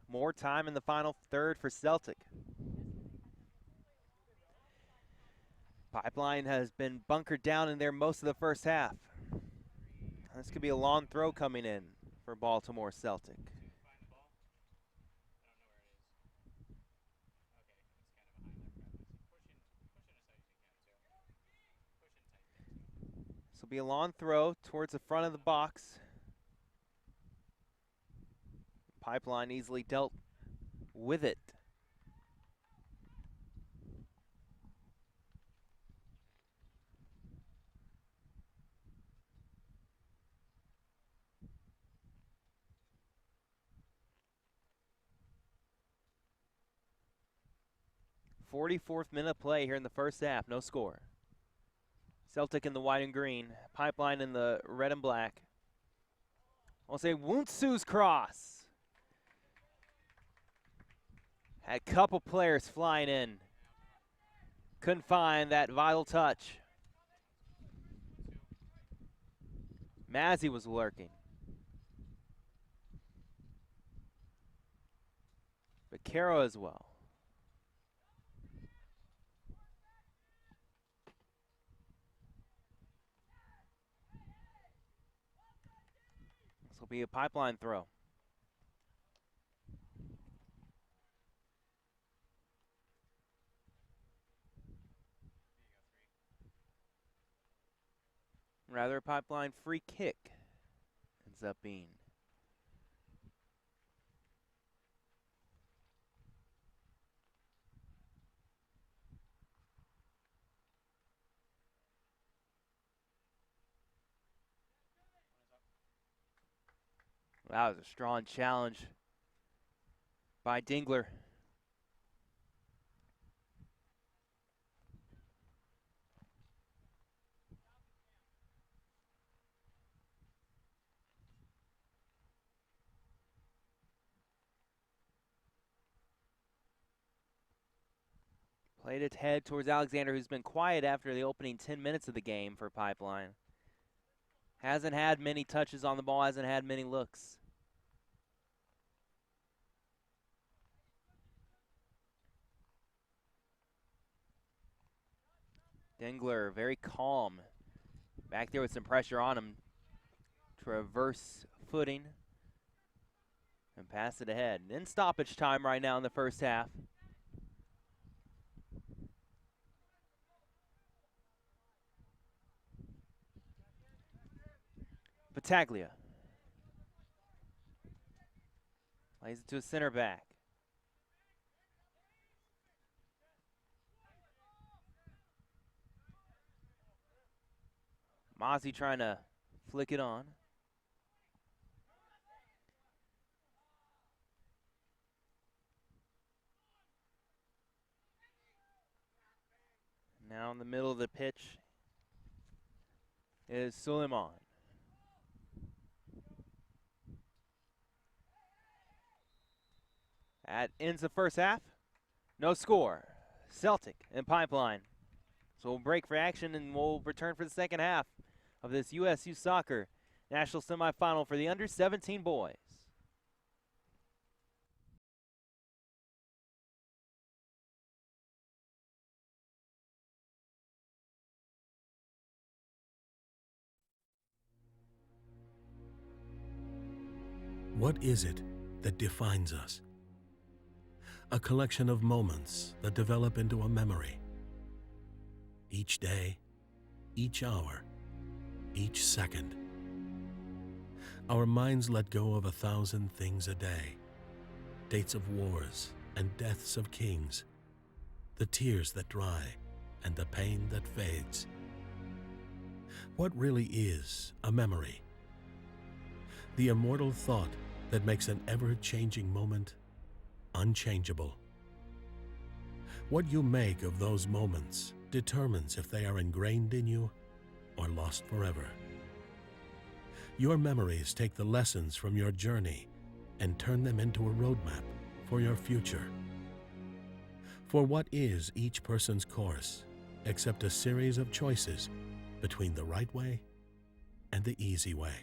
More time in the final third for Celtic. Pipeline has been bunkered down in there most of the first half. This could be a long throw coming in for Baltimore Celtic. This will be a long throw towards the front of the box. Pipeline easily dealt with it. .44th minute play here in the first half, no score. Celtic in the white and green, Pipeline in the red and black. I'll say Wuntsu's cross. Had a couple players flying in. Couldn't find that vital touch. Mazzy was lurking. But Caro as well. This will be a Pipeline throw. Rather, a Pipeline free kick ends up being. That was a strong challenge by Dingler. Played its head towards Alexander, who's been quiet after the opening 10 minutes of the game for Pipeline. Hasn't had many touches on the ball, hasn't had many looks. Dingler, very calm. Back there with some pressure on him to reverse footing and pass it ahead. In stoppage time right now in the first half. Battaglia. Plays it to a center back. Mazzy trying to flick it on. Now in the middle of the pitch is Suleiman. That ends the first half. No score. Celtic and Pipeline. So we'll break for action and we'll return for the second half of this USU Soccer National Semifinal for the under-17 boys.
What is it that defines us? A collection of moments that develop into a memory. Each day, each hour, each second. Our minds let go of 1,000 things a day. Dates of wars and deaths of kings. The tears that dry and the pain that fades. What really is a memory? The immortal thought that makes an ever-changing moment unchangeable. What you make of those moments determines if they are ingrained in you or lost forever. Your memories take the lessons from your journey and turn them into a roadmap for your future. For what is each person's course except a series of choices between the right way and the easy way?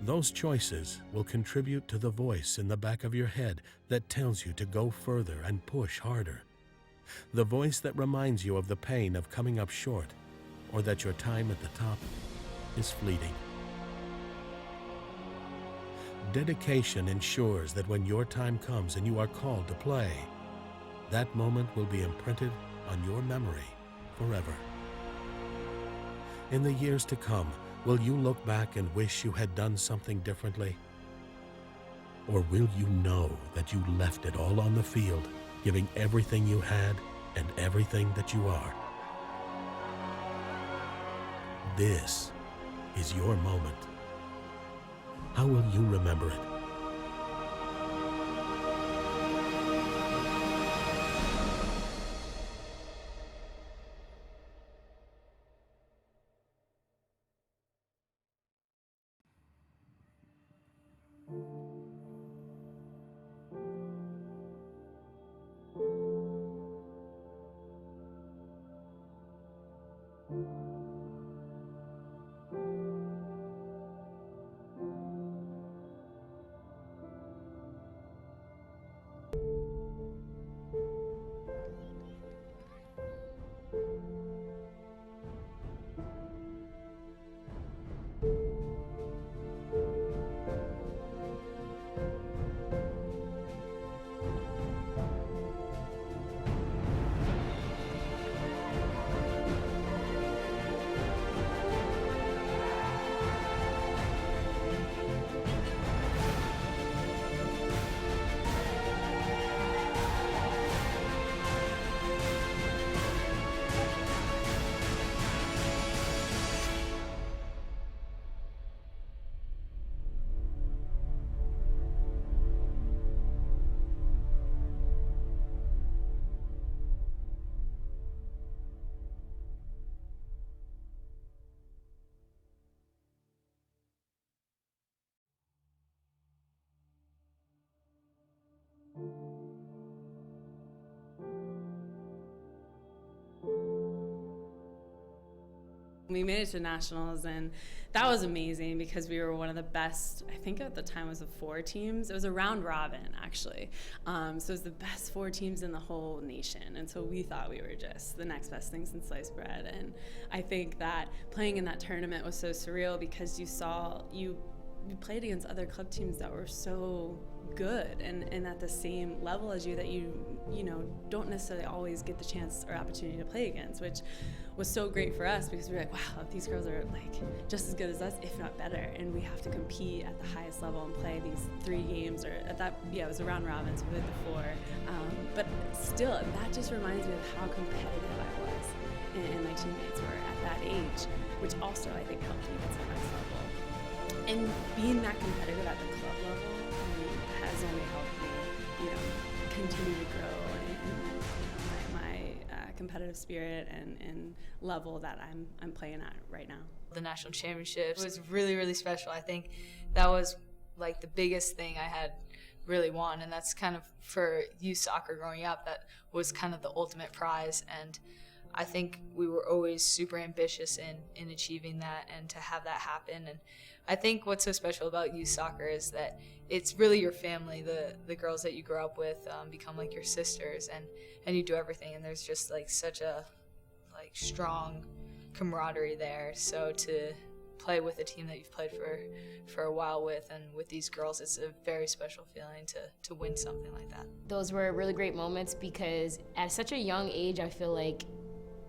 Those choices will contribute to the voice in the back of your head that tells you to go further and push harder. The voice that reminds you of the pain of coming up short, or that your time at the top is fleeting. Dedication ensures that when your time comes and you are called to play, that moment will be imprinted on your memory forever. In the years to come, will you look back and wish you had done something differently? Or will you know that you left it all on the field, giving everything you had and everything that you are? This is your moment. How will you remember it?
We made it to nationals, and that was amazing because we were one of the best, I think at the time it was 4 teams. It was a round robin, actually. So it was the best 4 teams in the whole nation. And so we thought we were just the next best thing since sliced bread. And I think that playing in that tournament was so surreal because you played against other club teams that were so good and at the same level as you that you don't necessarily always get the chance or opportunity to play against, which was so great for us because we were like, wow, these girls are like just as good as us, if not better, and we have to compete at the highest level and play these 3 games, or at that, it was a round robin, so we played the 4, but still, that just reminds me of how competitive I was and my teammates were at that age, which also I think helped me get to the next level. And being that competitive at the club level has only helped me, continue to grow and my competitive spirit and level that I'm playing at right now.
The national championships was really, really special. I think that was like the biggest thing I had really won, and that's kind of for youth soccer growing up, that was kind of the ultimate prize. And I think we were always super ambitious in achieving that and to have that happen. And I think what's so special about youth soccer is that it's really your family. The girls that you grow up with become like your sisters, and you do everything. And there's just like such a strong camaraderie there. So to play with a team that you've played for a while with, and with these girls, it's a very special feeling to win something like that.
Those were really great moments because at such a young age, I feel like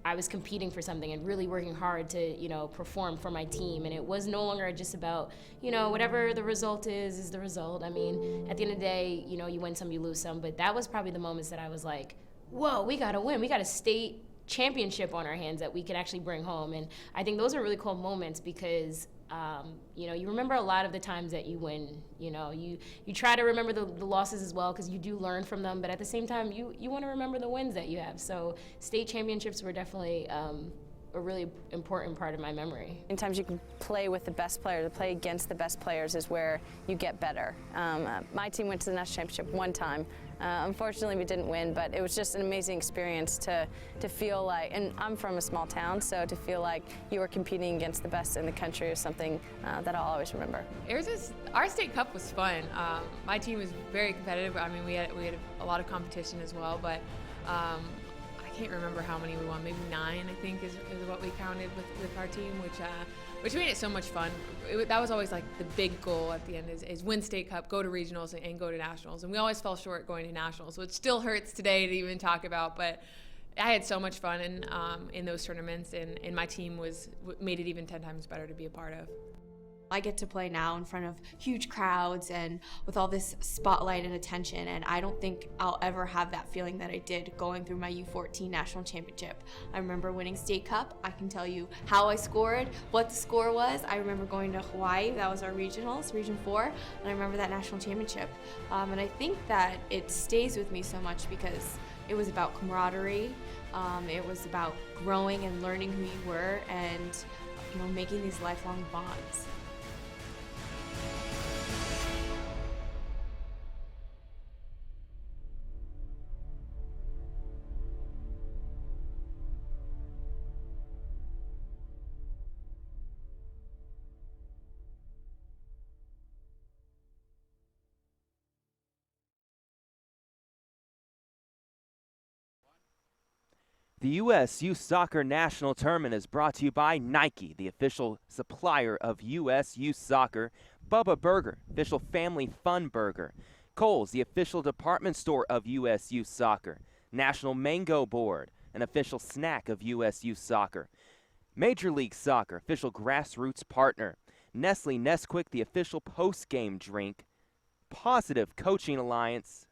I was competing for something and really working hard to, perform for my team. And it was no longer just about, whatever the result is the result. I mean, at the end of the day, you win some, you lose some. But that was probably the moments that I was like, whoa, we got to win. We got a state championship on our hands that we could actually bring home. And I think those are really cool moments because you remember a lot of the times that you win. You try to remember the losses as well because you do learn from them, but at the same time, you want to remember the wins that you have. So state championships were definitely a really important part of my memory.
Sometimes you can play with the best players, play against the best players is where you get better. My team went to the national championship one time. Unfortunately, we didn't win, but it was just an amazing experience to feel like, and I'm from a small town, so to feel like you were competing against the best in the country is something that I'll always remember.
Our state cup was fun. My team was very competitive. I mean, we had a lot of competition as well, but I can't remember how many we won. Maybe 9, I think, is what we counted with our team, which made it so much fun. That was always like the big goal at the end is win state cup, go to regionals, and go to nationals. And we always fell short going to nationals, which still hurts today to even talk about. But I had so much fun in those tournaments, and my team made it even 10 times better to be a part of.
I get to play now in front of huge crowds and with all this spotlight and attention, and I don't think I'll ever have that feeling that I did going through my U14 national championship. I remember winning state cup. I can tell you how I scored, what the score was. I remember going to Hawaii. That was our regionals, Region 4, and I remember that national championship. And I think that it stays with me so much because it was about camaraderie. It was about growing and learning who you were and making these lifelong bonds.
The USYS Soccer National Tournament is brought to you by Nike, the official supplier of USYS Soccer, Bubba Burger, official family fun burger, Kohl's, the official department store of USYS Soccer, National Mango Board, an official snack of USYS Soccer, Major League Soccer, official grassroots partner, Nestle Nesquik, the official post-game drink, Positive Coaching Alliance,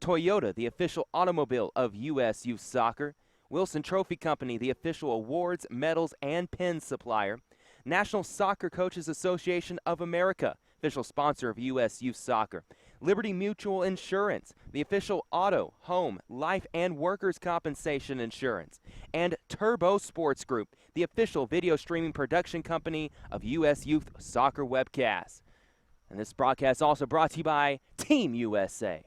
Toyota, the official automobile of USYS Soccer, Wilson Trophy Company, the official awards, medals, and pin supplier, National Soccer Coaches Association of America, official sponsor of USYS Soccer, Liberty Mutual Insurance, the official auto, home, life, and workers' compensation insurance, and Turbo Sports Group, the official video streaming production company of USYS Soccer webcasts. And this broadcast also brought to you by Team USA.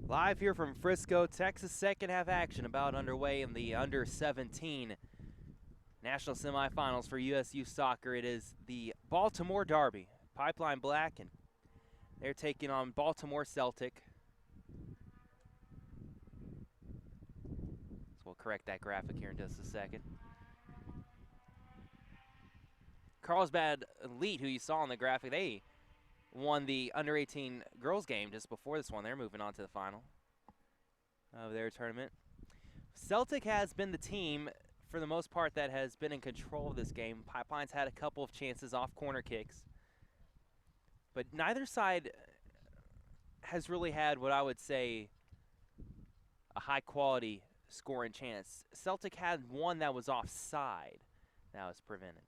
Live here from Frisco, Texas, second half action about underway in the under-17 national semifinals for USU soccer. It is the Baltimore Derby, Pipeline Black, and they're taking on Baltimore Celtic. So we'll correct that graphic here in just a second. Carlsbad Elite, who you saw on the graphic, they won the under-18 girls game just before this one. They're moving on to the final of their tournament. Celtic has been the team, for the most part, that has been in control of this game. Pipeline's had a couple of chances off corner kicks, but neither side has really had what I would say a high-quality scoring chance. Celtic had one that was offside that was prevented.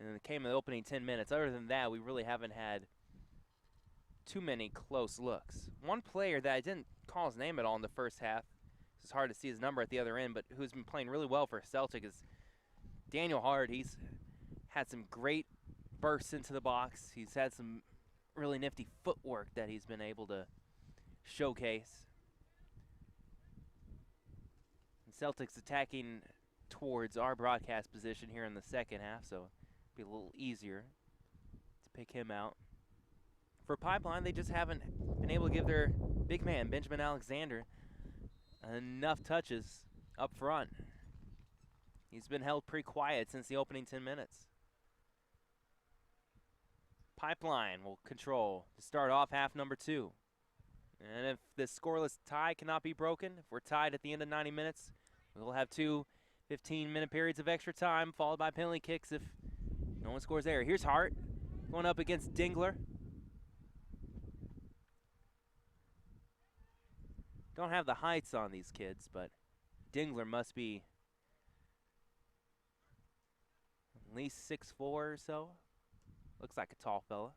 And it came in the opening 10 minutes. Other than that, we really haven't had too many close looks. One player that I didn't call his name at all in the first half, it's hard to see his number at the other end, but who's been playing really well for Celtic is Daniel Hard. He's had some great bursts into the box. He's had some really nifty footwork that he's been able to showcase. And Celtic's attacking towards our broadcast position here in the second half, so be a little easier to pick him out. For Pipeline, they just haven't been able to give their big man, Benjamin Alexander, enough touches up front. He's been held pretty quiet since the opening 10 minutes. Pipeline will control to start off half number 2. And if this scoreless tie cannot be broken, if we're tied at the end of 90 minutes, we'll have 2 15-minute periods of extra time, followed by penalty kicks if no one scores there. Here's Hart going up against Dingler. Don't have the heights on these kids, but Dingler must be at least 6'4" or so. Looks like a tall fella.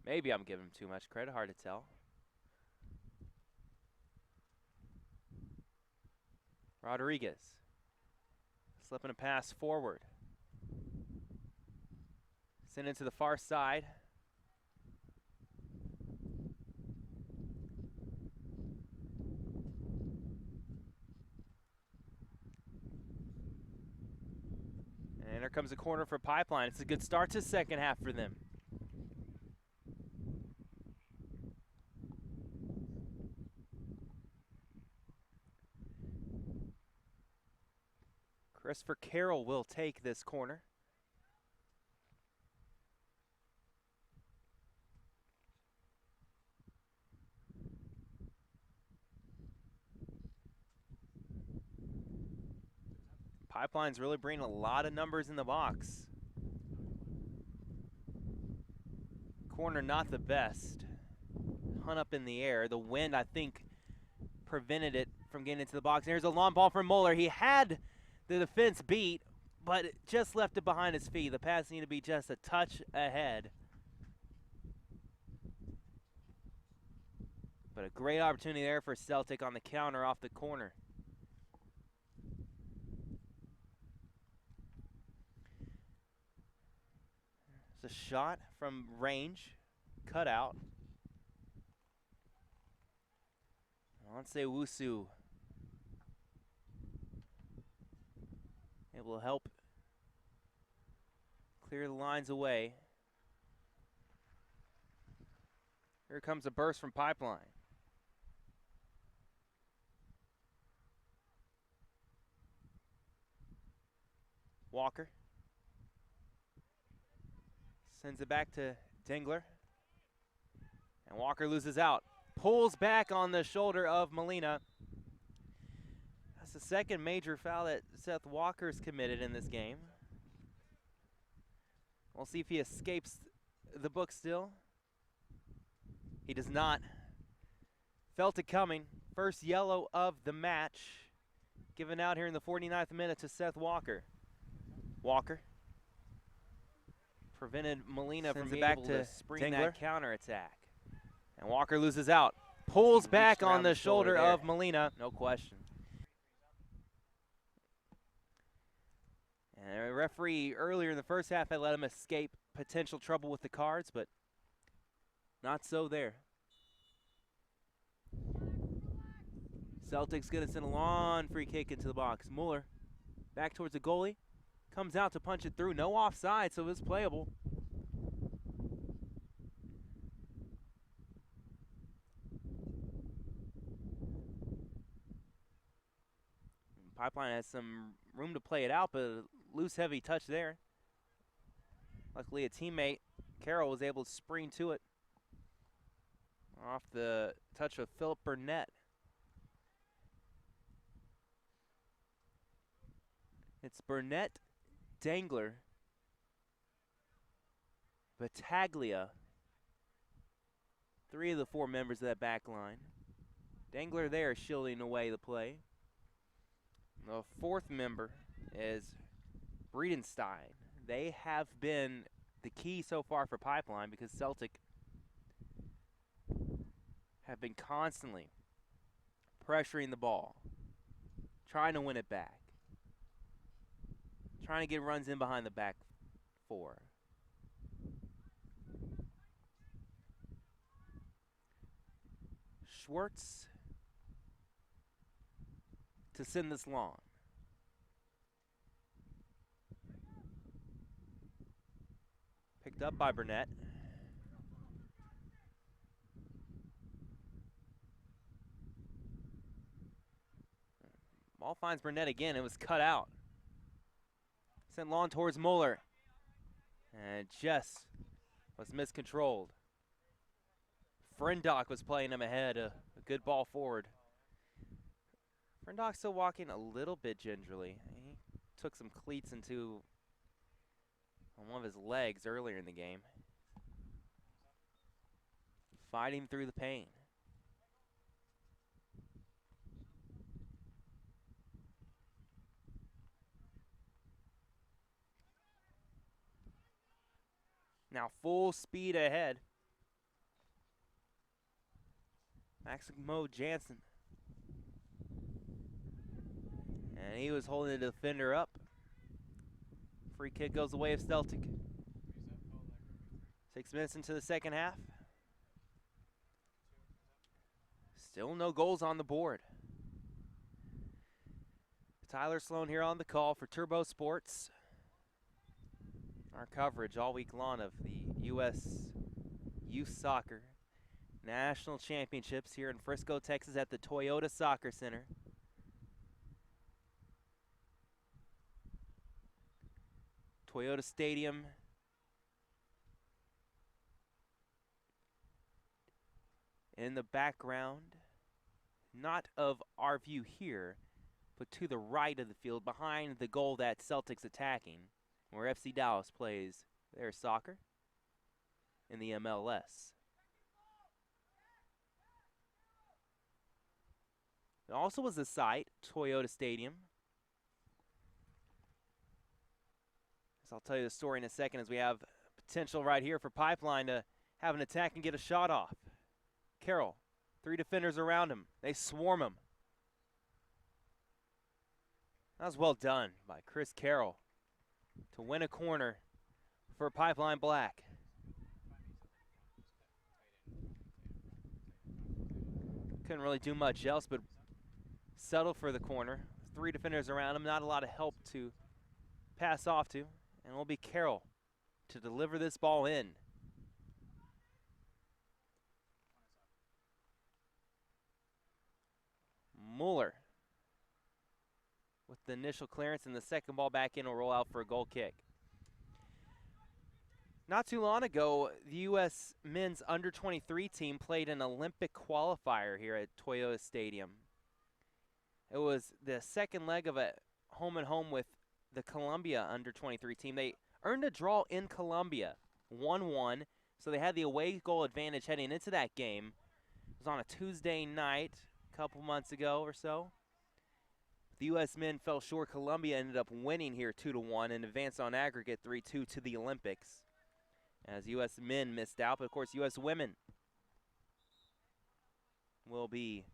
Maybe I'm giving him too much credit, hard to tell. Rodriguez slipping a pass forward. Sent into the far side. And here comes a corner for Pipeline. It's a good start to second half for them. Christopher Carroll will take this corner. Pipeline's really bringing a lot of numbers in the box. Corner not the best. Hunt up in the air. The wind, I think, prevented it from getting into the box. There's a long ball from Muller. He had the defense beat, but it just left it behind his feet. The pass needed to be just a touch ahead. But a great opportunity there for Celtic on the counter off the corner. It's a shot from range, cut out. Onse Wusu able to help clear the lines away. Here comes a burst from Pipeline. Walker sends it back to Dingler. And Walker loses out. Pulls back on the shoulder of Molina. That's the second major foul that Seth Walker's committed in this game. We'll see if he escapes the book still. He does not. Felt it coming. First yellow of the match. Given out here in the 49th minute to Seth Walker. Walker prevented Molina from being able to spring that counterattack. And Walker loses out. Pulls back on the shoulder of Molina. No question. And the referee earlier in the first half had let him escape potential trouble with the cards, but Not so there. Celtics gonna send a long free kick into the box. Mueller back towards the goalie. Comes out to punch it through. No offside, so it's playable. Pipeline has some room to play it out, but a loose, heavy touch there. Luckily, a teammate, Carroll, was able to spring to it off the touch of Philip Burnett. It's Burnett, Dangler, Battaglia, 3 of the 4 members of that back line. Dangler there shielding away the play. The 4th member is Breedenstein. They have been the key so far for Pipeline because Celtic have been constantly pressuring the ball, trying to win it back, trying to get runs in behind the back 4. Schwartz to send this long. Picked up by Burnett. Ball finds Burnett again. It was cut out. Sent long towards Mueller. And just was miscontrolled. Frendock was playing him ahead. A good ball forward. Frendock still walking a little bit gingerly. He took some cleats into on one of his legs earlier in the game. Fighting through the pain. Now full speed ahead. Maximo Jansen. And he was holding the defender up. Free kick goes the way of Celtic. 6 minutes into the second half. Still no goals on the board. Tyler Sloan here on the call for Turbo Sports. Our coverage all week long of the U.S. Youth Soccer National Championships here in Frisco, Texas at the Toyota Soccer Center. Toyota Stadium. In the background, not of our view here, but to the right of the field, behind the goal that Celtic's attacking, where FC Dallas plays their soccer in the MLS. It also was the site, Toyota Stadium. So I'll tell you the story in a second as we have potential right here for Pipeline to have an attack and get a shot off. Carroll, 3 defenders around him. They swarm him. That was well done by Chris Carroll to win a corner for Pipeline Black. Couldn't really do much else but settle for the corner. 3 defenders around him, not a lot of help to pass off to. And it will be Carroll to deliver this ball in. Mueller with the initial clearance, and the second ball back in will roll out for a goal kick. Not too long ago, the U.S. men's under-23 team played an Olympic qualifier here at Toyota Stadium. It was the second leg of a home-and-home with the Colombia under-23 team. They earned a draw in Colombia, 1-1, so they had the away goal advantage heading into that game. It was on a Tuesday night a couple months ago or so. The U.S. men fell short. Colombia ended up winning here 2-1 and advanced on aggregate 3-2 to the Olympics, as U.S. men missed out. But, of course, U.S. women will be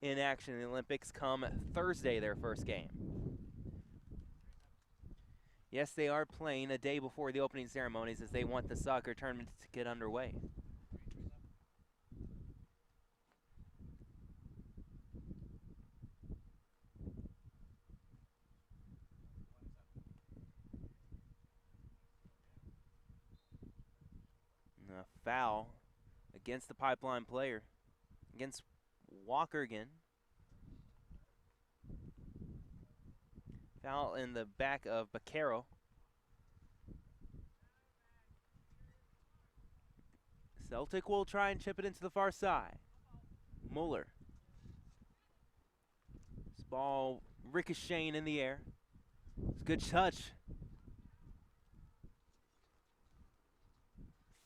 in action in the Olympics come Thursday, their first game. Yes, they are playing a day before the opening ceremonies as they want the soccer tournament to get underway. foul against the Pipeline player, against Walker again. Foul in the back of Baquero. Celtic will try and chip it into the far side. Muller. This ball ricocheting in the air. It's a good touch.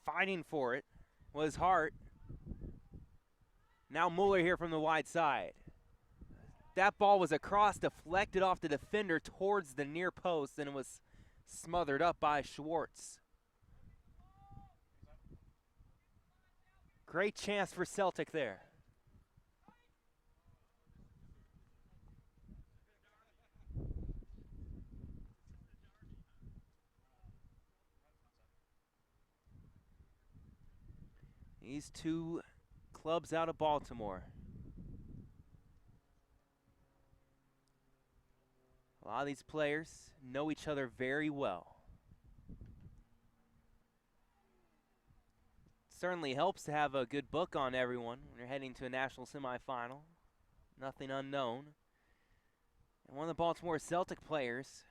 Fighting for it was Hart. Now Muller here from the wide side. That ball was across, deflected off the defender towards the near post, and it was smothered up by Schwartz. Great chance for Celtic there. These two clubs out of Baltimore. A lot of these players know each other very well. Certainly helps to have a good book on everyone when you're heading to a national semifinal. Nothing unknown. And one of the Baltimore Celtic players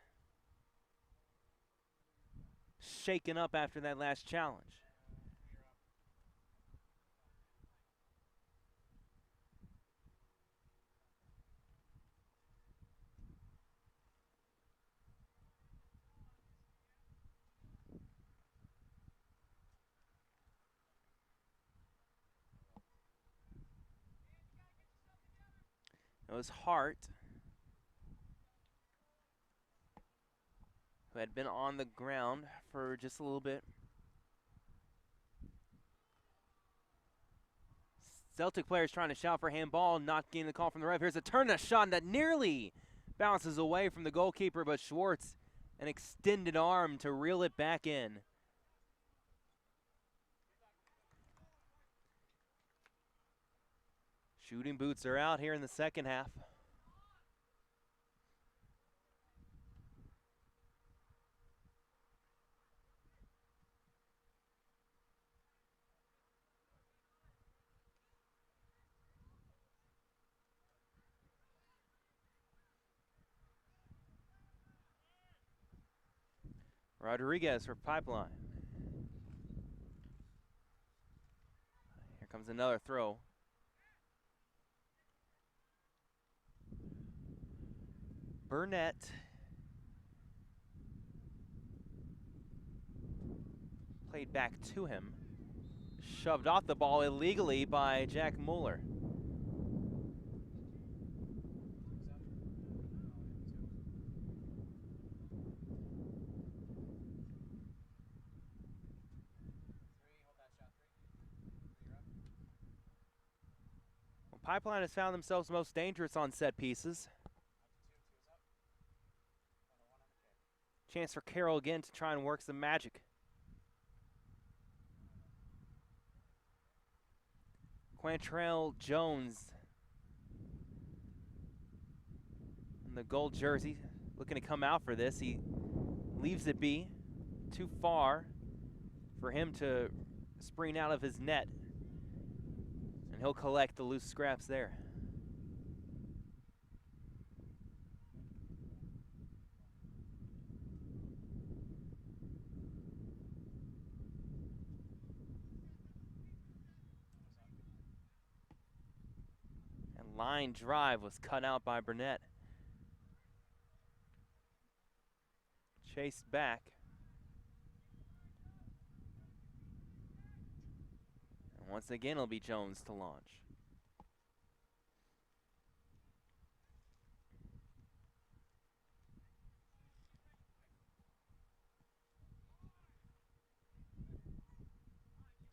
shaken up after that last challenge. It was Hart, who had been on the ground for just a little bit. Celtic players trying to shout for handball, not getting the call from the ref. Here's a turn, a shot that nearly bounces away from the goalkeeper, but Schwartz, an extended arm to reel it back in. Shooting boots are out here in the second half. Rodriguez for Pipeline. Here comes another throw. Burnett played back to him. Shoved off the ball illegally by Jack Muller. Well, Pipeline has found themselves most dangerous on set pieces. Chance for Carroll again to try and work some magic. Quantrell Jones in the gold jersey, looking to come out for this. He leaves it be too far for him to spring out of his net, and he'll collect the loose scraps there. Line drive was cut out by Burnett. Chased back. And once again, it'll be Jones to launch.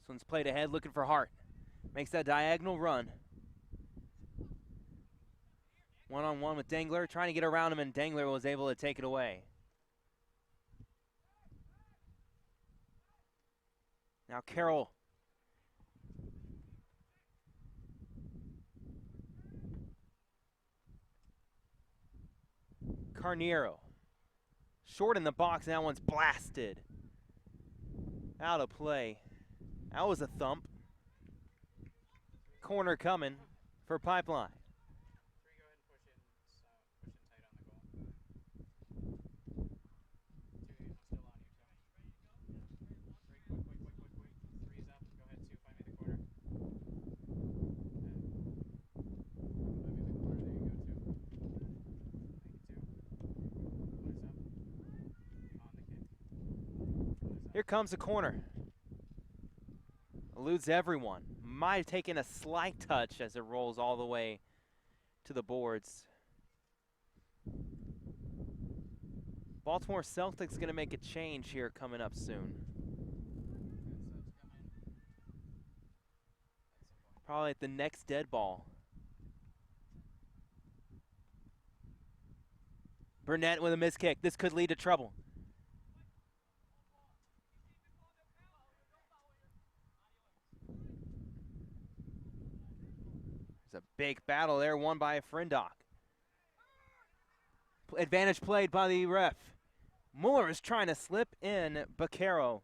This one's played ahead, looking for Hart. Makes that diagonal run. One-on-one with Dangler, trying to get around him, and Dangler was able to take it away. Now Carroll. Carniero. Short in the box, and that one's blasted. Out of play. That was a thump. Corner coming for Pipeline. Here comes the corner. Eludes everyone. Might have taken a slight touch as it rolls all the way to the boards. Baltimore Celtic's going to make a change here coming up soon. Probably at the next dead ball. Burnett with a missed kick. This could lead to trouble. There's a big battle there, won by Frindock. Advantage played by the ref. Mueller is trying to slip in Baccaro.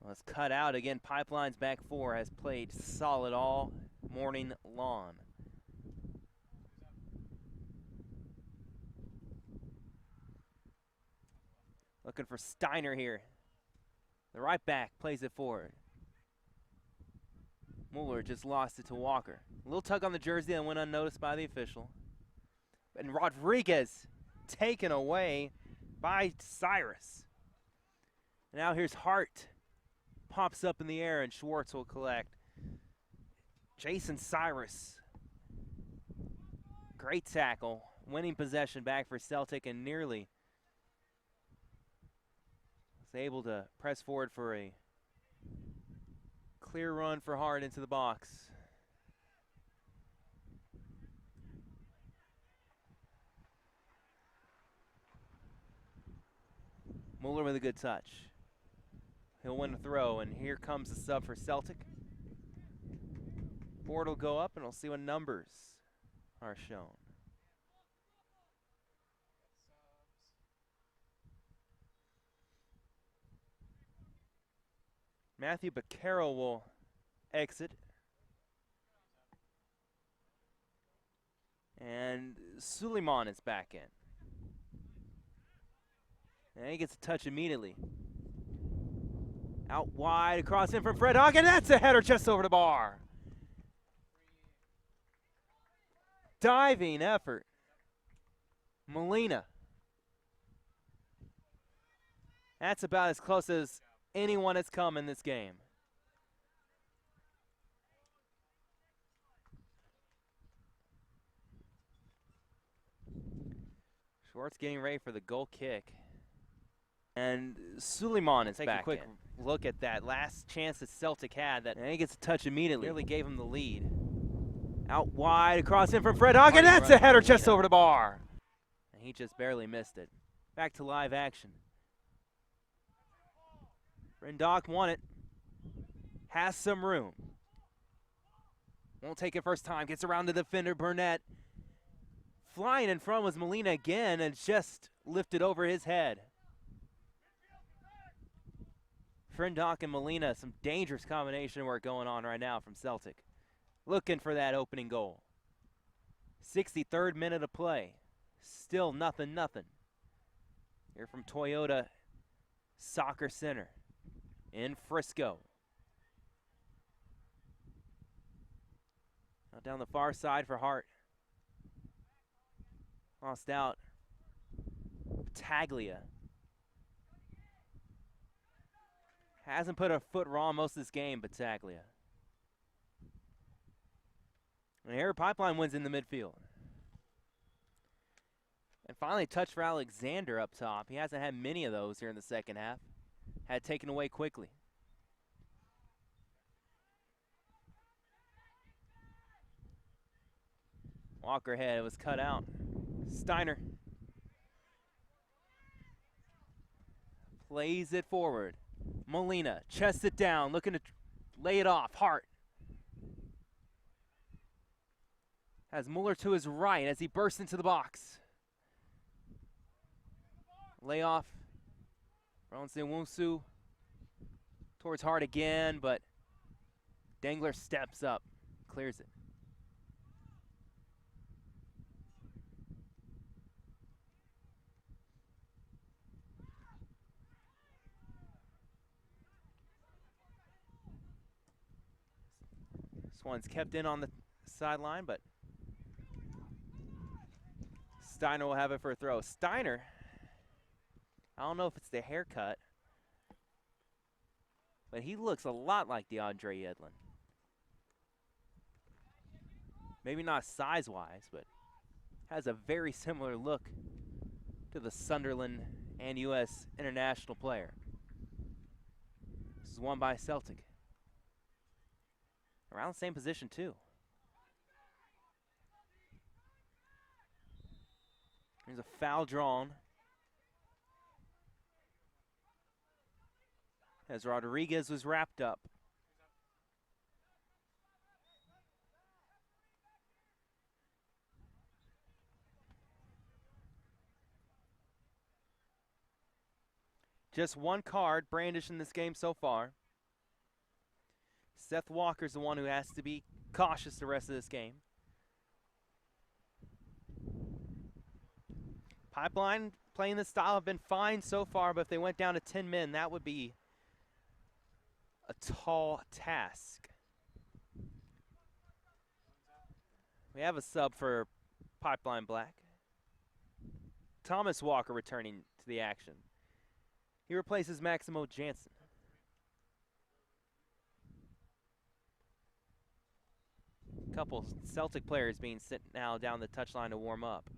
Well, it's cut out again. Pipeline's back four has played solid all morning long. Looking for Steiner here. The right back plays it forward. Mueller just lost it to Walker. A little tug on the jersey and went unnoticed by the official. And Rodriguez taken away by Cyrus. Now here's Hart. Pops up in the air and Schwartz will collect. Jason Cyrus. Great tackle. Winning possession back for Celtic and nearly was able to press forward for a clear run for Hart into the box. Mueller with a good touch. He'll win the throw, and here comes the sub for Celtic. Board will go up, and we'll see what numbers are shown. Matthew Baccaro will exit. And Suleiman is back in. And he gets a touch immediately. Out wide, across in from Fred Hawk, and that's a header just over the bar. Diving effort. Molina. That's about as close as anyone has come in this game. Schwartz getting ready for the goal kick. And Suleiman is back. Take a quick look at that last chance that Celtic had. And he gets a touch immediately. Nearly gave him the lead. Out wide, across in from Fred Hawk, and that's a header just over the bar. And he just barely missed it. Back to live action. Frindock won it. Has some room. Won't take it first time. Gets around the defender, Burnett. Flying in front was Molina again and just lifted over his head. Frindock and Molina, some dangerous combination work going on right now from Celtic. Looking for that opening goal. 63rd minute of play. Still nothing. Here from Toyota Soccer Center in Frisco. Now down the far side for Hart. Lost out. Taglia. Hasn't put a foot wrong most of this game, but Taglia. And here Pipeline wins in the midfield. And finally a touch for Alexander up top. He hasn't had many of those here in the second half. Had taken away quickly. Walker head, it was cut out. Steiner plays it forward. Molina chests it down, looking to lay it off. Hart has Mueller to his right as he bursts into the box. Layoff. Ronse Wunsu Towards Hart again, but Dangler steps up, clears it. This one's kept in on the sideline, but Steiner will have it for a throw. Steiner, I don't know if it's the haircut, but he looks a lot like DeAndre Yedlin. Maybe not size-wise, but has a very similar look to the Sunderland and U.S. international player. This is won by Celtic. Around the same position, too. There's a foul drawn as Rodriguez was wrapped up. Just one card brandished in this game so far. Seth Walker's the one who has to be cautious the rest of this game. Pipeline playing this style have been fine so far, but if they went down to 10 men, that would be a tall task. We have a sub for Pipeline Black. Thomas Walker returning to the action. He replaces Maximo Jansen. A couple Celtic players being sent now down the touchline to warm up.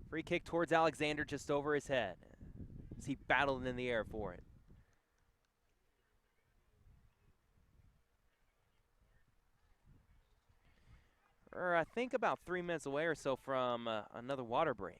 Free kick towards Alexander just over his head as he battled in the air for it. I think about 3 minutes away or so from another water break.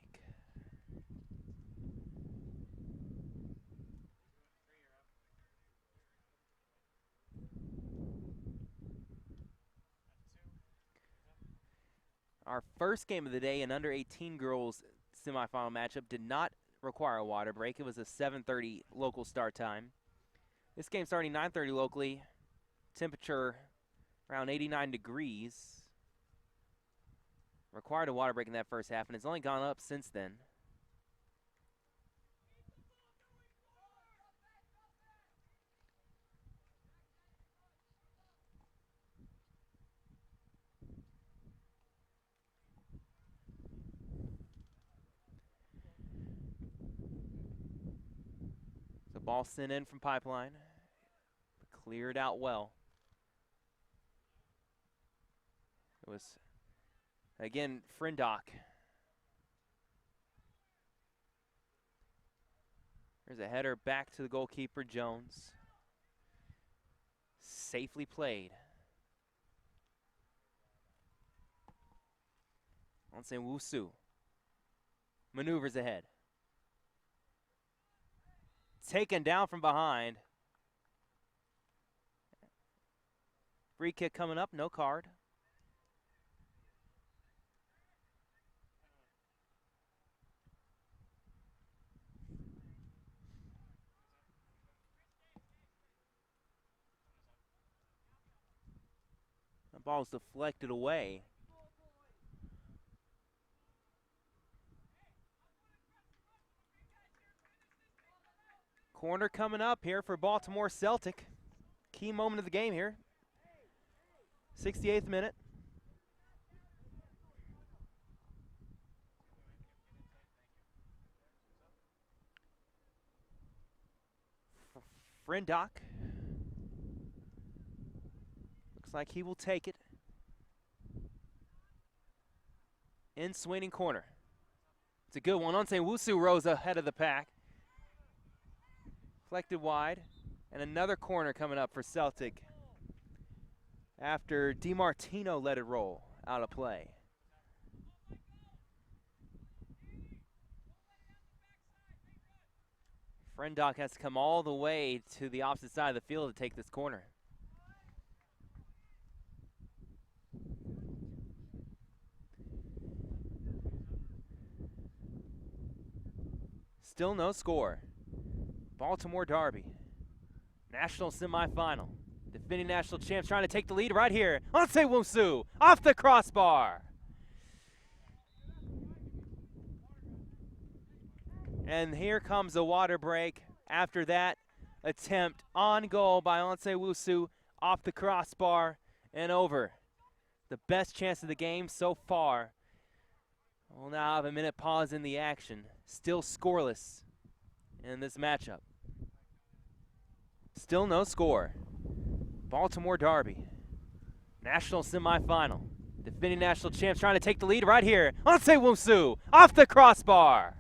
Our first game of the day, an under 18 girls semifinal matchup, did not require a water break. It was a 7:30 local start time. This game starting 9:30 locally. Temperature around 89 degrees. Required a water break in that first half, and it's only gone up since then. The ball sent in from Pipeline, but cleared out well. It was, again, Frindock. There's a header back to the goalkeeper, Jones. Safely played. Onsen Wusu maneuvers ahead. Taken down from behind. Free kick coming up, no card. The ball's deflected away. Corner coming up here for Baltimore Celtic. Key moment of the game here. 68th minute. Frindock. Looks like he will take it. In swinging corner. It's a good one. Onsen Wusu rose ahead of the pack. Deflected wide, and another corner coming up for Celtic after DiMartino let it roll out of play. Frindock has to come all the way to the opposite side of the field to take this corner. Still no score. Baltimore Derby. National semifinal. Defending national champs trying to take the lead right here. Onsewusu off the crossbar. And here comes a water break after that attempt on goal by Onsewusu off the crossbar and over. The best chance of the game so far. We'll now have a minute pause in the action. Still scoreless in this matchup. Still no score. Baltimore Derby. National semifinal. Defending national champs trying to take the lead right here. Onsewusu off the crossbar.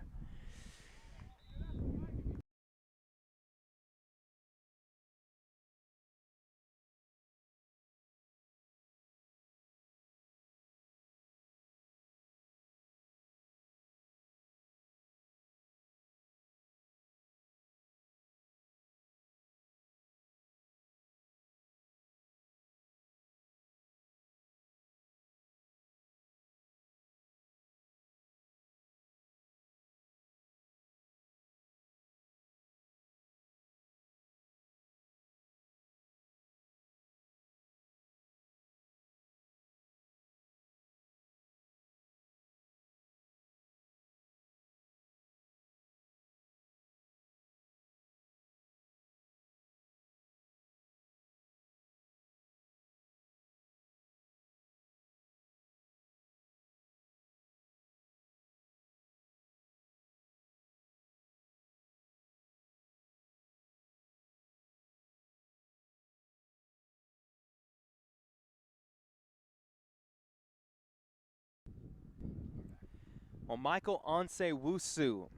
Well, Michael Onsewusu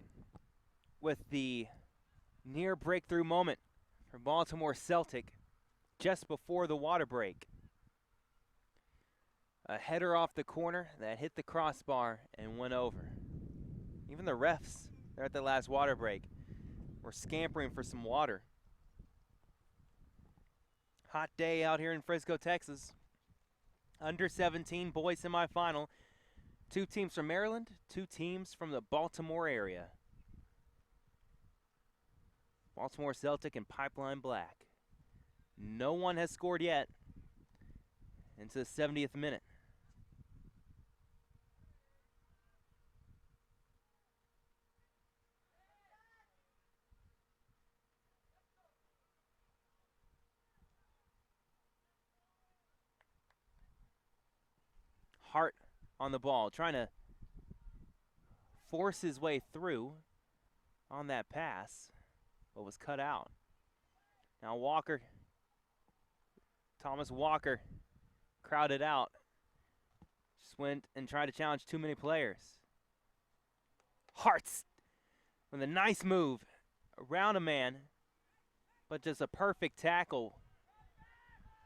with the near breakthrough moment for Baltimore Celtic just before the water break. A header off the corner that hit the crossbar and went over. Even the refs there at the last water break were scampering for some water. Hot day out here in Frisco, Texas. Under 17 boys semifinal. 2 teams from Maryland, 2 teams from the Baltimore area. Baltimore Celtic and Pipeline Black. No one has scored yet into the 70th minute. Hart on the ball, trying to force his way through on that pass, but was cut out. Now Walker, Thomas Walker, crowded out. Just went and tried to challenge too many players. Hart's with a nice move around a man, but just a perfect tackle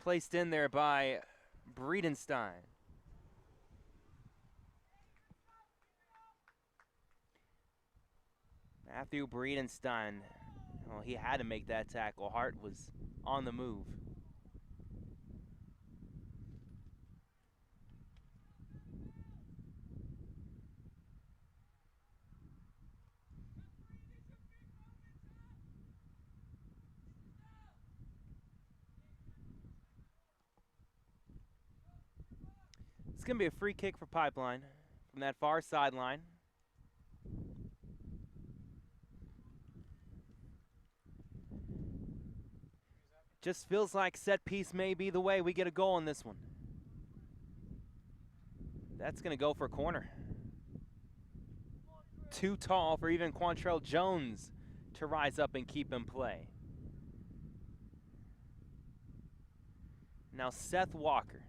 placed in there by Breedenstein. Matthew Breedenstein, well, he had to make that tackle. Hart was on the move. It's going to be a free kick for Pipeline from that far sideline. Just feels like set piece may be the way we get a goal in this one. That's going to go for a corner. Too tall for even Quantrell Jones to rise up and keep in play. Now Seth Walker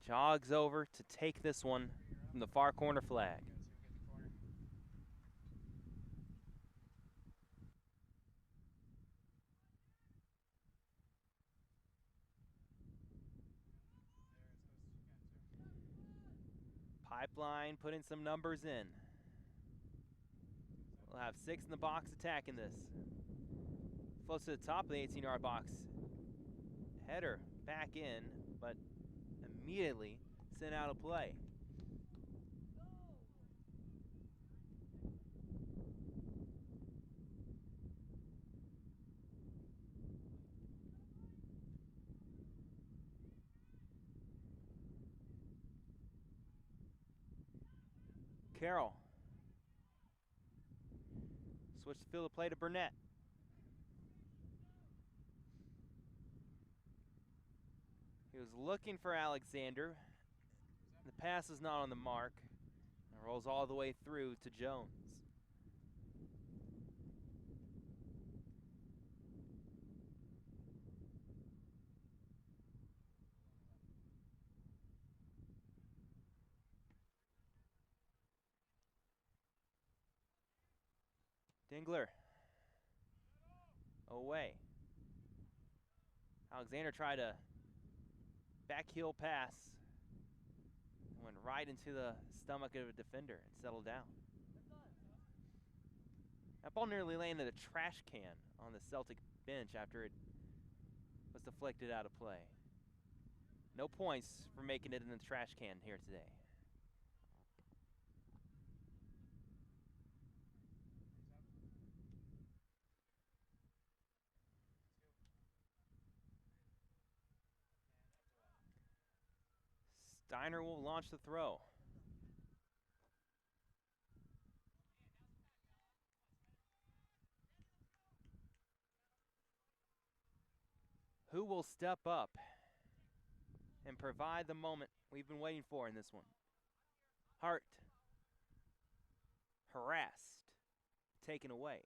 jogs over to take this one from the far corner flag. Pipeline putting some numbers in. We'll have 6 in the box attacking this. Close to the top of the 18-yard box. Header back in, but immediately sent out of play. Carroll. Switch the field of play to Burnett. He was looking for Alexander. The pass is not on the mark. It rolls all the way through to Jones. Dingler. Away. Alexander tried a back heel pass. Went right into the stomach of a defender and settled down. That ball nearly landed a trash can on the Celtic bench after it was deflected out of play. No points for making it in the trash can here today. Steiner will launch the throw. Who will step up and provide the moment we've been waiting for in this one? Hart. Harassed. Taken away.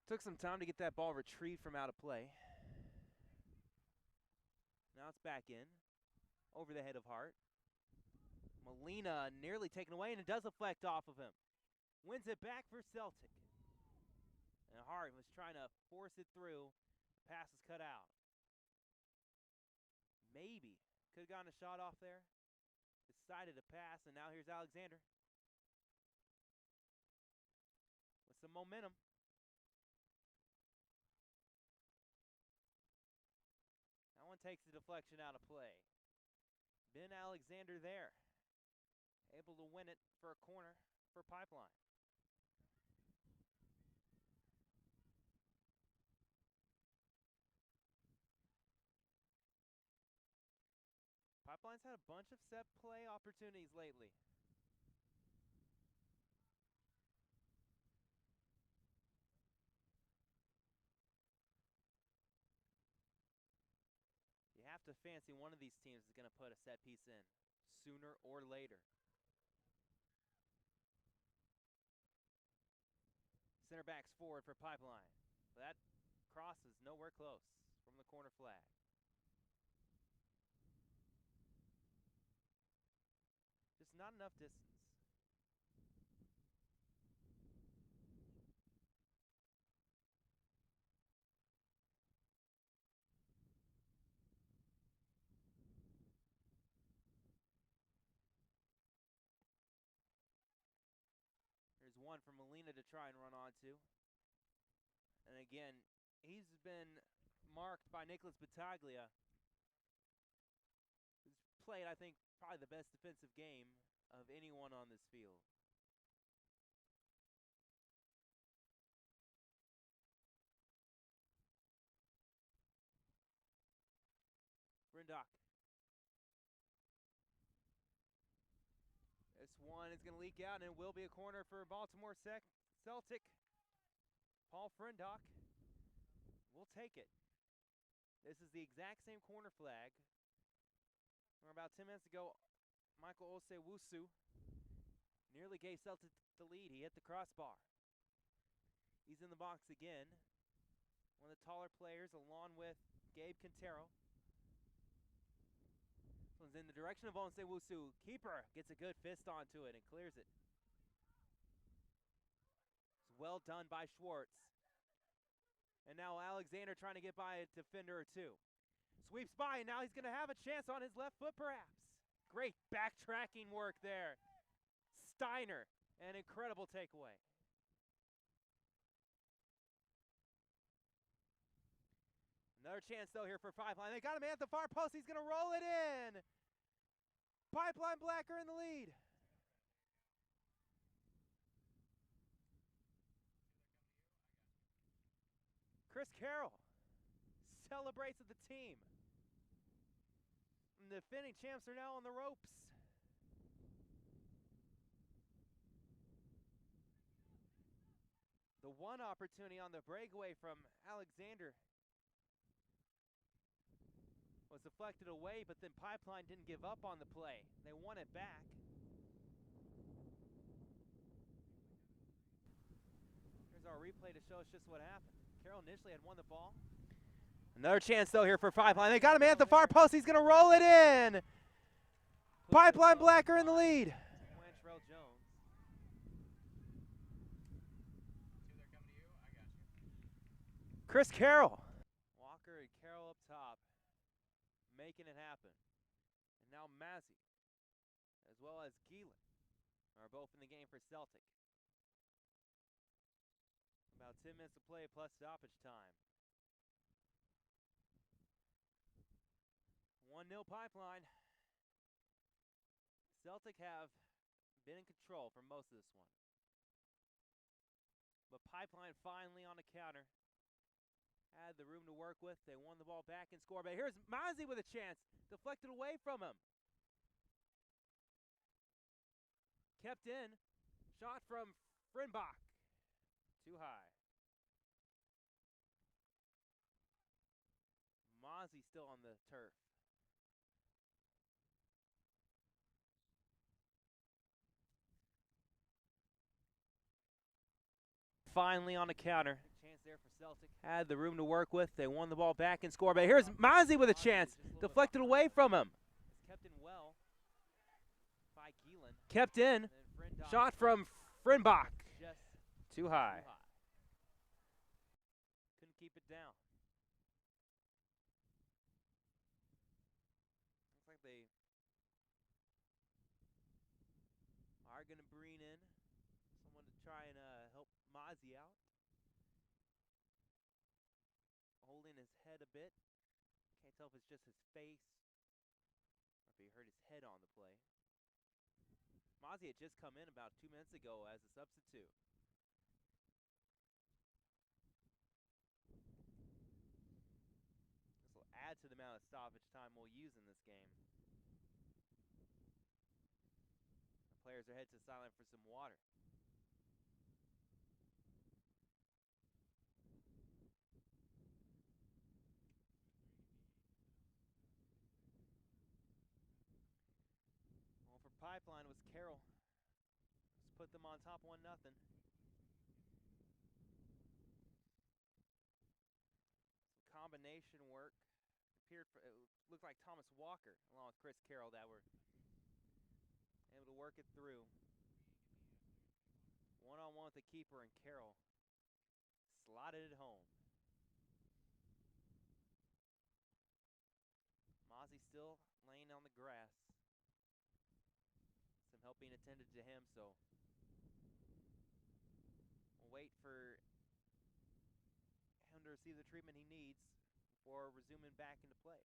Took some time to get that ball retrieved from out of play. Now it's back in. Over the head of Hart. Molina nearly taken away, and it does deflect off of him. Wins it back for Celtic. And Hart was trying to force it through. The pass is cut out. Maybe. Could have gotten a shot off there. Decided to pass, and now here's Alexander. With some momentum. That one takes the deflection out of play. Ben Alexander there. Able to win it for a corner for Pipeline. Pipeline's had a bunch of set play opportunities lately. You have to fancy one of these teams is going to put a set piece in sooner or later. Center backs forward for Pipeline. That cross is nowhere close from the corner flag. Just not enough distance. There's one for Molina to try and run onto. And again, he's been marked by Nicholas Battaglia, who's played, I think, probably the best defensive game of anyone on this field. Brindock. This one is going to leak out, and it will be a corner for Baltimore Celtic. Paul Frindock will take it. This is the exact same corner flag. From about 10 minutes ago, Michael Osewusu nearly gave Celtic the lead. He hit the crossbar. He's in the box again. One of the taller players, along with Gabe Quintero. This one's in the direction of Osewusu. Keeper gets a good fist onto it and clears it. It's well done by Schwartz. And now Alexander trying to get by a defender or two. Sweeps by, and now he's going to have a chance on his left foot perhaps. Great backtracking work there. Steiner, an incredible takeaway. Another chance though here for Pipeline. They got him at the far post. He's going to roll it in. Pipeline Black are in the lead. Chris Carroll celebrates with the team. And the defending champs are now on the ropes. The one opportunity on the breakaway from Alexander was deflected away, but then Pipeline didn't give up on the play. They won it back. Here's our replay to show us just what happened. Carroll initially had won the ball. Another chance, though, here for Pipeline. They got him at the far post. He's going to roll it in. Pipeline Black are in the lead. Jones. Chris Carroll. Walker and Carroll up top, making it happen. And now Mazzy, as well as Geelan, are both in the game for Celtic. About 10 minutes to play plus stoppage time. 1-0 Pipeline. Celtic have been in control for most of this one. But Pipeline finally on the counter. Had the room to work with. They won the ball back and scored. But here's Mazzy with a chance. Deflected away from him. Kept in. Shot from Frinbach. Too high. Mazzy still on the turf. Finally on the counter. Chance there for Celtic. Had the room to work with. They won the ball back and scored. But here's Mazzy with a chance. Deflected away from him. Kept in well by Geelan. Kept in. Shot from Frinbach. Too high. Couldn't keep it down. Looks like they are going to bring in someone to try and help Mazzy out. Holding his head a bit. Can't tell if it's just his face or if he hurt his head on the play. Mazzy had just come in about 2 minutes ago as a substitute. This will add to the amount of stoppage time we'll use in this game. The players are headed to silent for some water. Well, for Pipeline was Carroll. Just put them on top 1-0. Combination work. It looked like Thomas Walker along with Chris Carroll that were able to work it through. One-on-one with the keeper, and Carroll slotted it home. Mazzy still laying on the grass. Some help being attended to him, so we'll wait for him to receive the treatment he needs before resuming back into play.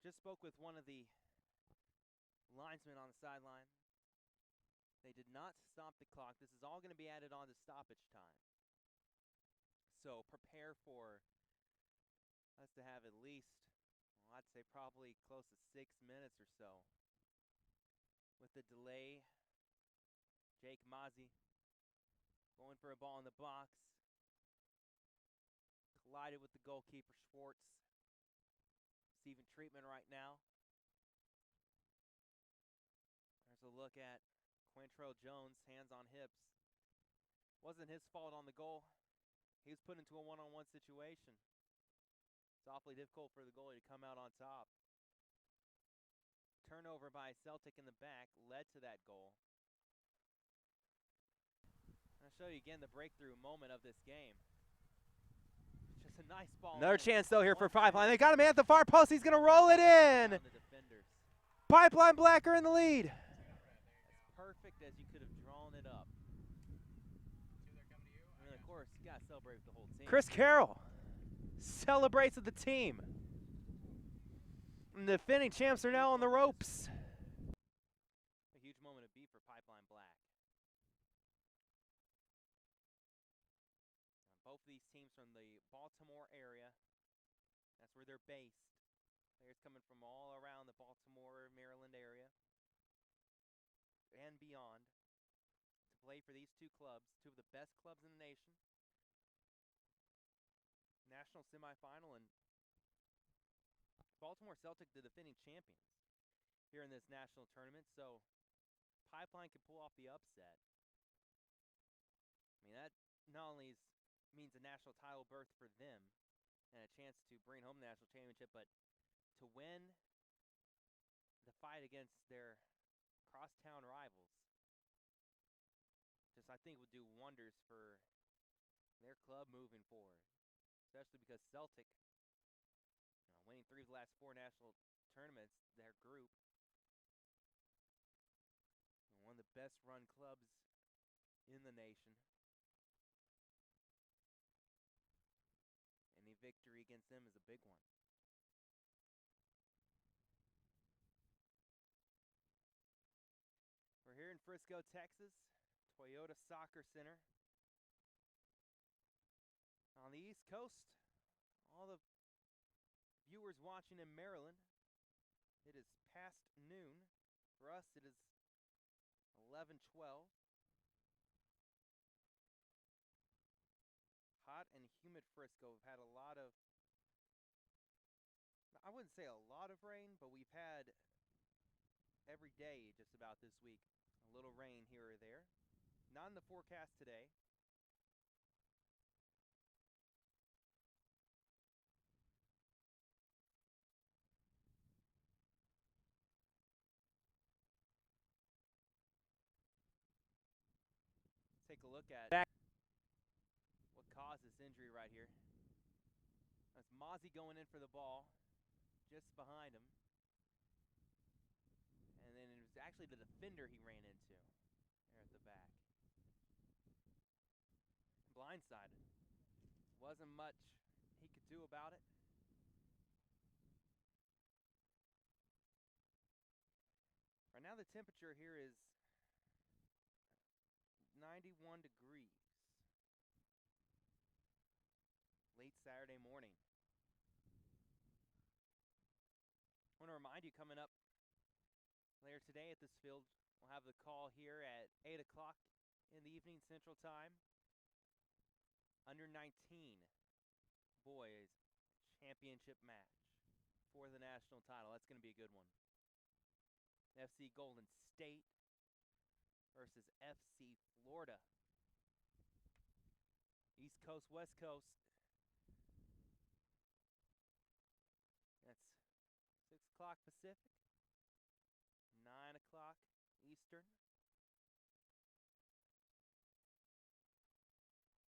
Just spoke with one of the linesmen on the sideline. They did not stop the clock. This is all going to be added on to stoppage time. So prepare for us to have at least, well, I'd say probably close to 6 minutes or so. With the delay, Jake Mazzi going for a ball in the box. Collided with the goalkeeper, Schwartz. Receiving treatment right now. There's a look at Quantrell Jones, hands on hips. Wasn't his fault on the goal. He was put into a one-on-one situation. It's awfully difficult for the goalie to come out on top. Turnover by Celtic in the back led to that goal. I'll show you again the breakthrough moment of this game. Just a nice ball.
Another chance though here for Pipeline. They got a man at the far post. He's going to roll it in. Pipeline Black are in the lead.
As perfect as you could have drawn it up. And of course, you got to celebrate with the whole team.
Chris Carroll celebrates with the team. And the defending champs are now on the ropes.
A huge moment of beat for Pipeline Black. Both of these teams from the Baltimore area. That's where they're based. Players coming from all around the Baltimore, Maryland area and beyond to play for these two clubs, two of the best clubs in the nation. National semifinal, and Baltimore Celtic, the defending champions here in this national tournament. So Pipeline can pull off the upset. I mean, that not only means a national title berth for them and a chance to bring home the national championship, but to win the fight against their crosstown rivals, just I think would do wonders for their club moving forward, especially because Celtic, winning 3 of the last 4 national tournaments, their group, one of the best run clubs in the nation. Any victory against them is a big one. We're here in Frisco, Texas, Toyota Soccer Center. On the East Coast, all the viewers watching in Maryland, it is past noon. For us, it is 11:12. Hot and humid Frisco. We've had a lot of, I wouldn't say a lot of rain, but we've had every day just about this week a little rain here or there. Not in the forecast today. Let's take a look at what caused this injury right here. That's Mozzie going in for the ball, just behind him. And then it was actually the defender he ran into there at the back. Blindsided. Wasn't much he could do about it. Right now the temperature here is 91 degrees. Late Saturday morning. I want to remind you, coming up later today at this field, we'll have the call here at 8 o'clock in the evening Central Time. Under 19 boys championship match for the national title. That's going to be a good one. FC Golden State versus FC Florida. East Coast, West Coast. That's 6 o'clock Pacific, 9 o'clock Eastern.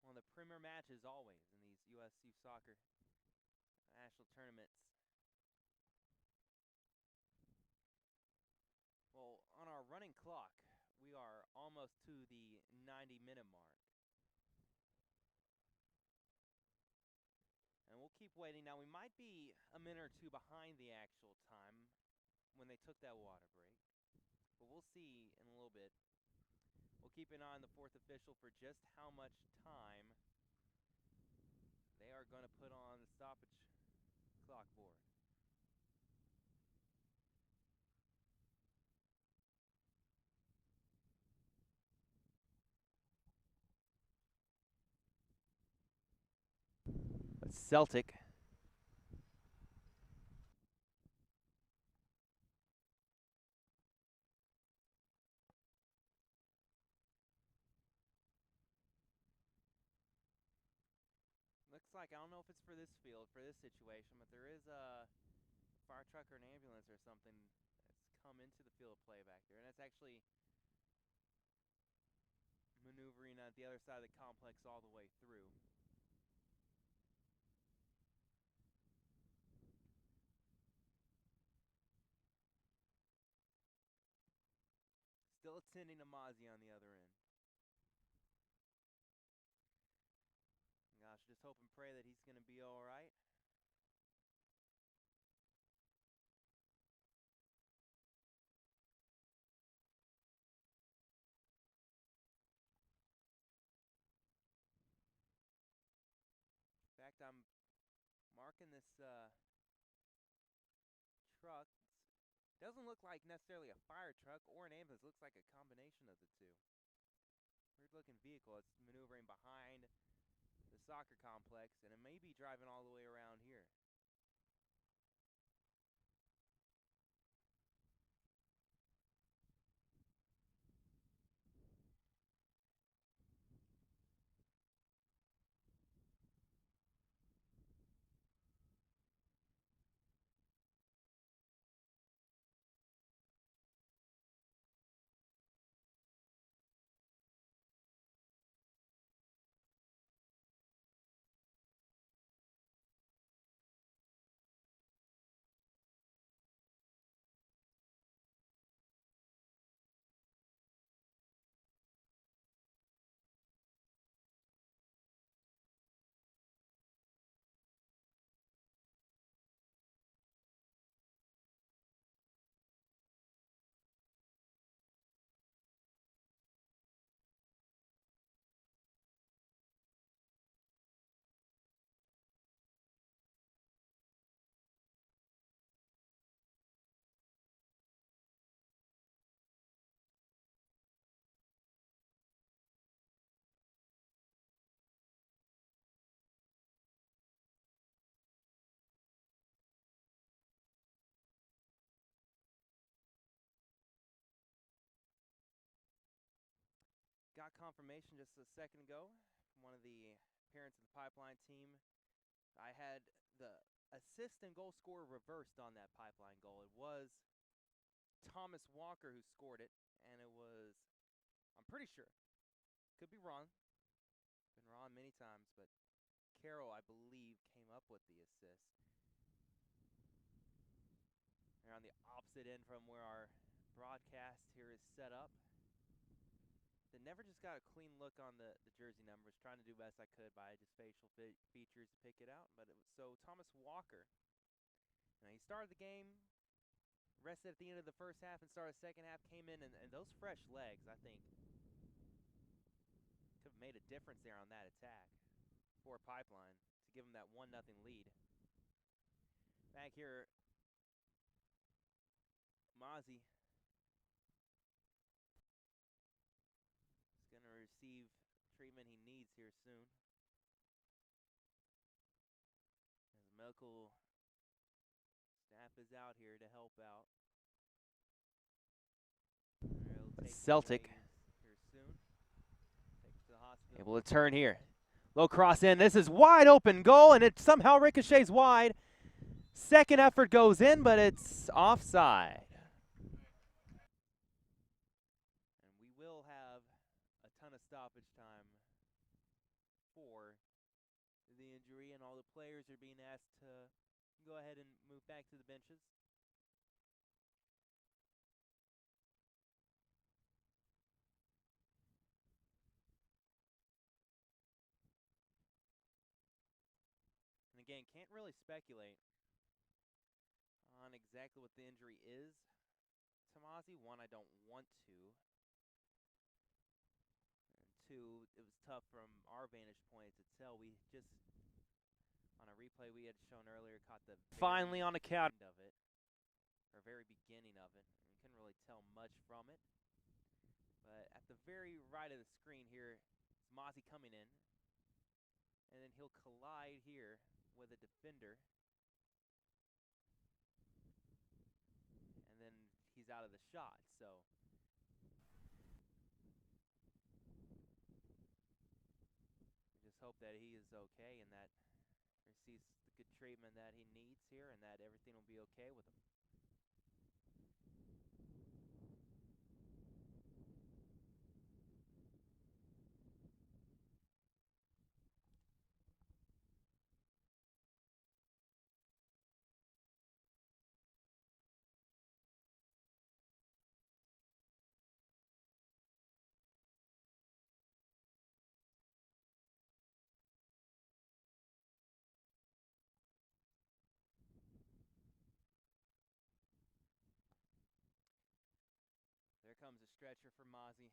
One of the premier matches always in these USU soccer national tournaments. Well, on our running clock, we are almost to the 90-minute mark. And we'll keep waiting. Now, we might be a minute or two behind the actual time when they took that water break, but we'll see in a little bit. We'll keep an eye on the fourth official for just how much time they are going to put on the stoppage clock board. But Celtic looks like, I don't know if it's for this field, for this situation, but there is a fire truck or an ambulance or something that's come into the field of play back there, and it's actually maneuvering at the other side of the complex all the way through. Still attending to Mozzie on the other end. Gosh, just hope and pray that he's going to be all right. In fact, I'm marking this truck. It doesn't look like necessarily a fire truck or an ambulance. It looks like a combination of the two. Weird looking vehicle. It's maneuvering behind the soccer complex, and it may be driving all the way around here. Got confirmation just a second ago from one of the parents of the Pipeline team. I had the assist and goal scorer reversed on that Pipeline goal. It was Thomas Walker who scored it, and it was, I'm pretty sure, could be wrong, been wrong many times, but Carroll, I believe, came up with the assist. They're on the opposite end from where our broadcast here is set up. They never just got a clean look on the jersey numbers. Trying to do best I could by just facial features to pick it out. But it was, so Thomas Walker, he started the game, rested at the end of the first half and started the second half, came in, and those fresh legs, I think, could have made a difference there on that attack for Pipeline to give them that 1-0 lead. Back here, Mozzie is going to receive treatment he needs here soon. As the medical staff is out here to help out. Celtic here soon. Take it to the hospital. Able to turn here. Low cross in. This is wide open goal, and it somehow ricochets wide. Second effort goes in, but it's offside. And we will have a ton of stoppage time for the injury, and all the players are being asked to go ahead and move back to the benches. And again, can't really speculate on exactly what the injury is to Mozzie. One, I don't want to. And two, it was tough from our vantage point to tell. We just, on a replay we had shown earlier, caught the finally on account of it, or very beginning of it. And couldn't really tell much from it. But at the very right of the screen here, it's Mozzie coming in. And then he'll collide here with a defender. And then he's out of the shot, so. We just hope that he is okay and that he receives the good treatment that he needs here and that everything will be okay with him. There comes a stretcher for Mozzie.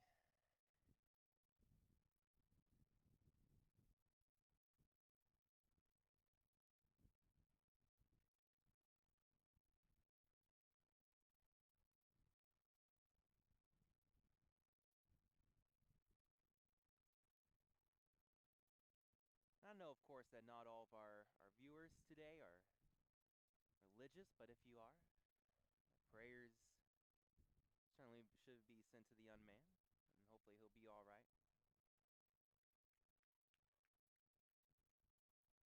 I know, of course, that not all of our viewers today are religious, but if you are, prayers certainly should be sent to the young man, and hopefully he'll be all right.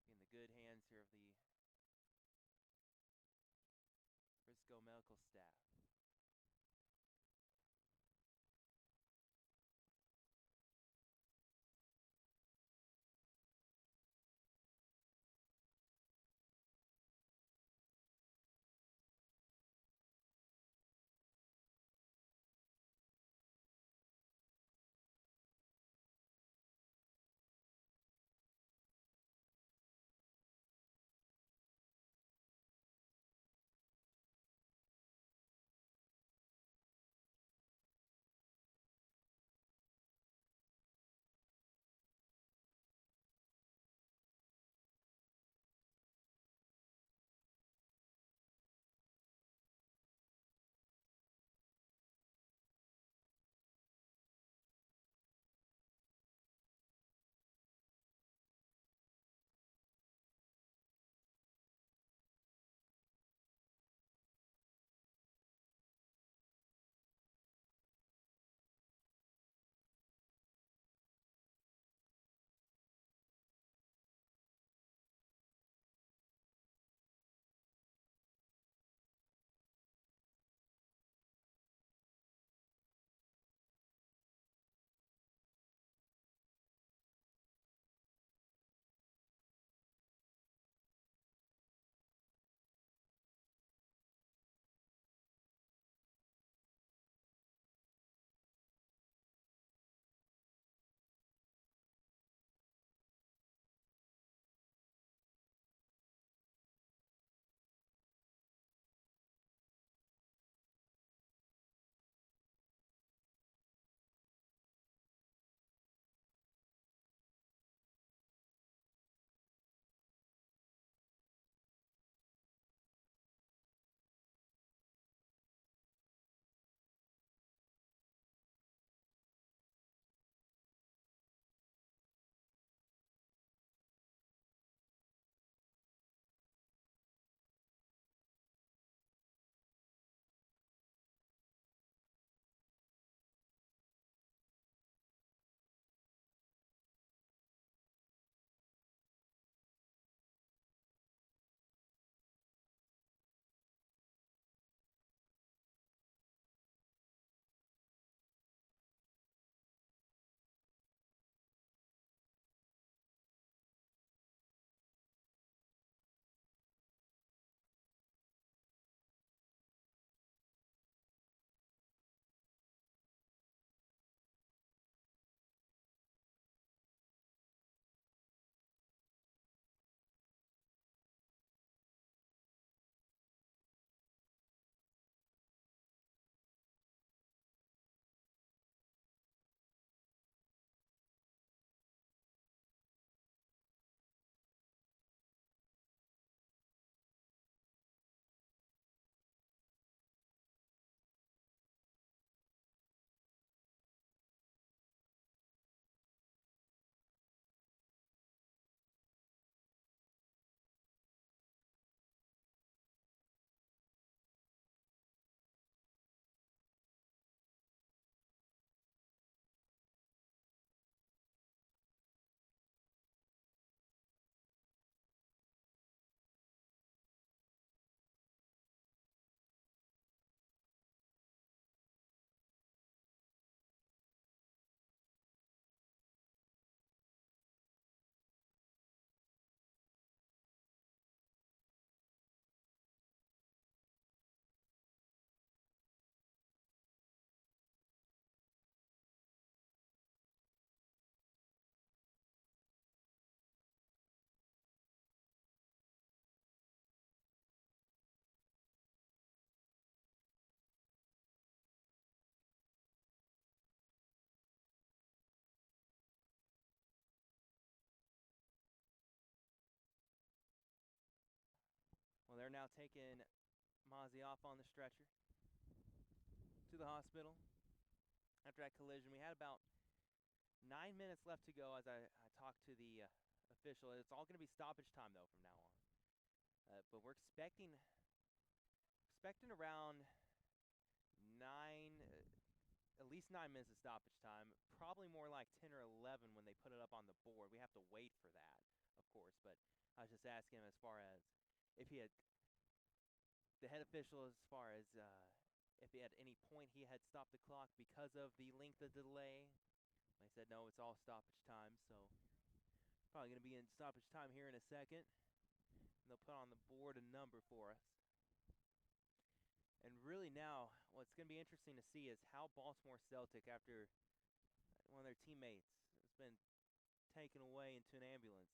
Be in the good hands here of the Frisco medical staff. taking Mozzie off on the stretcher to the hospital after that collision. We had about 9 minutes left to go as I talked to the official. It's all going to be stoppage time, though, from now on. But we're expecting around at least 9 minutes of stoppage time. Probably more like 10 or 11 when they put it up on the board. We have to wait for that, of course. But I was just asking him as far as if he had, the head official, as far as if at any point he had stopped the clock because of the length of delay. I said, no, it's all stoppage time, so probably going to be in stoppage time here in a second. And they'll put on the board a number for us. And really now, what's going to be interesting to see is how Baltimore Celtic, after one of their teammates has been taken away into an ambulance,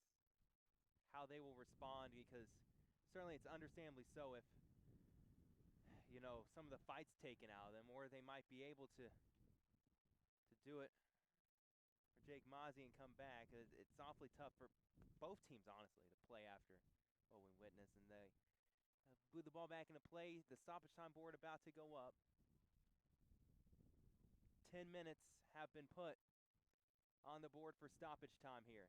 how they will respond, because certainly it's understandably so if, you know, some of the fight's taken out of them, or they might be able to do it for Jake Mozzie and come back. It's awfully tough for both teams, honestly, to play after what we witnessed. And they blew the ball back into play. The stoppage time board about to go up. 10 minutes have been put on the board for stoppage time here.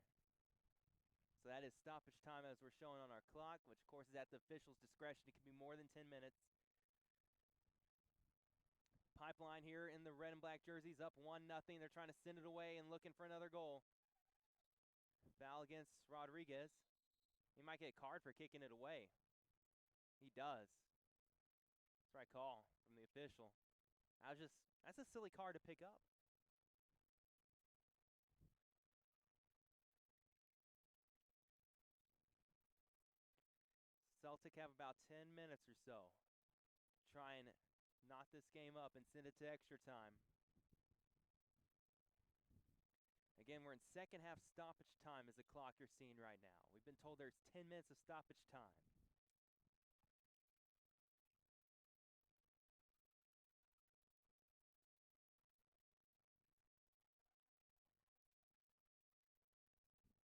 So that is stoppage time as we're showing on our clock, which of course is at the official's discretion. It can be more than 10 minutes. Pipeline here in the red and black jerseys, up 1-0. They're trying to send it away and looking for another goal. Foul against Rodriguez. He might get a card for kicking it away. He does. That's the right call from the official. That's a silly card to pick up. Celtic have about 10 minutes or so to try and knot this game up and send it to extra time. Again, we're in second half stoppage time is the clock you're seeing right now. We've been told there's 10 minutes of stoppage time.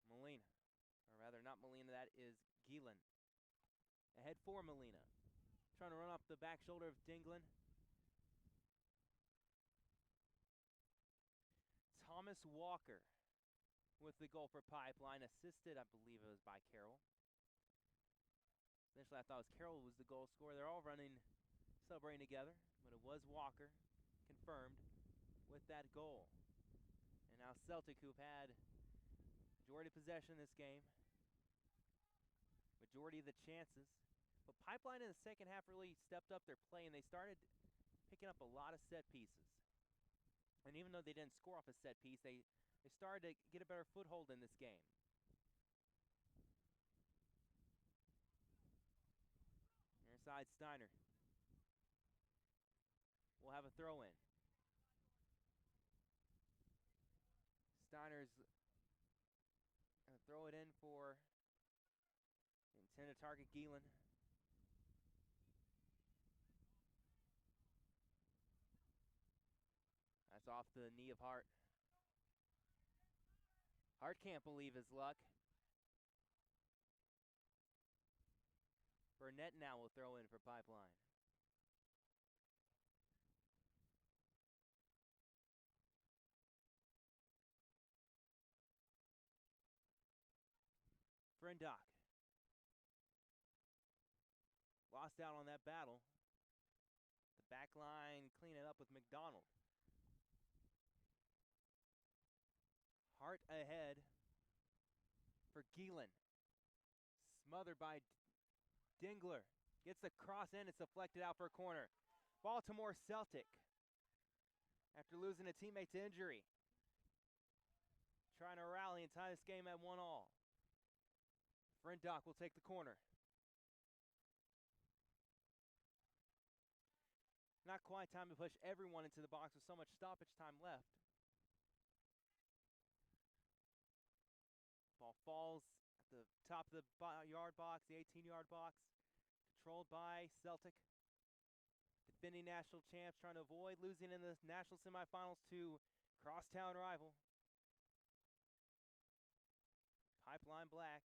Molina, or rather not Molina, that is Gielan. Ahead for Molina. Trying to run off the back shoulder of Dinglin. Thomas Walker with the goal for Pipeline, assisted, I believe it was by Carroll. Initially I thought it was Carroll was the goal scorer. They're all celebrating together, but it was Walker, confirmed, with that goal. And now Celtic, who've had majority of possession in this game, majority of the chances. But Pipeline in the second half really stepped up their play, and they started picking up a lot of set pieces. And even though they didn't score off a set piece, they started to get a better foothold in this game. Near side, Steiner will have a throw in. Steiner's going to throw it in for the intended target, Gielan. That's off the knee of Hart. Hart can't believe his luck. Burnett now will throw in for Pipeline. Frendock lost out on that battle. The back line clean it up with McDonald. Hart ahead for Gielan. Smothered by Dingler. Gets the cross in. It's deflected out for a corner. Baltimore Celtic, after losing a teammate to injury, trying to rally and tie this game at 1-1. Frendock will take the corner. Not quite time to push everyone into the box with so much stoppage time left. Ball falls at the top of the yard box, the 18-yard box. Controlled by Celtic. Defending national champs, trying to avoid losing in the national semifinals to crosstown rival Pipeline Black,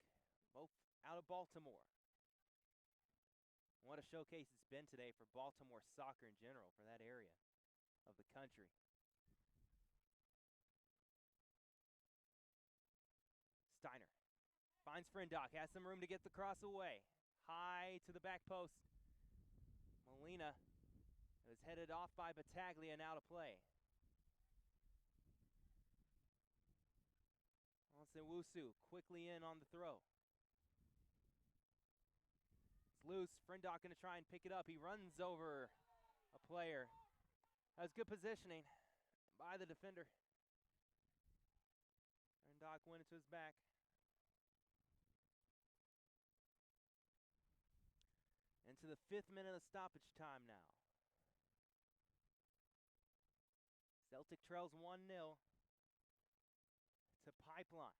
both out of Baltimore. What a showcase it's been today for Baltimore soccer in general, for that area of the country. Steiner finds Frindock, has some room to get the cross away. High to the back post. Molina is headed off by Battaglia and out of play. Wusu quickly in on the throw. It's loose. Frindock going to try and pick it up. He runs over a player. Has good positioning by the defender. Frindock went into his back. Into the 5th minute of stoppage time now. Celtic trails 1-0 to Pipeline.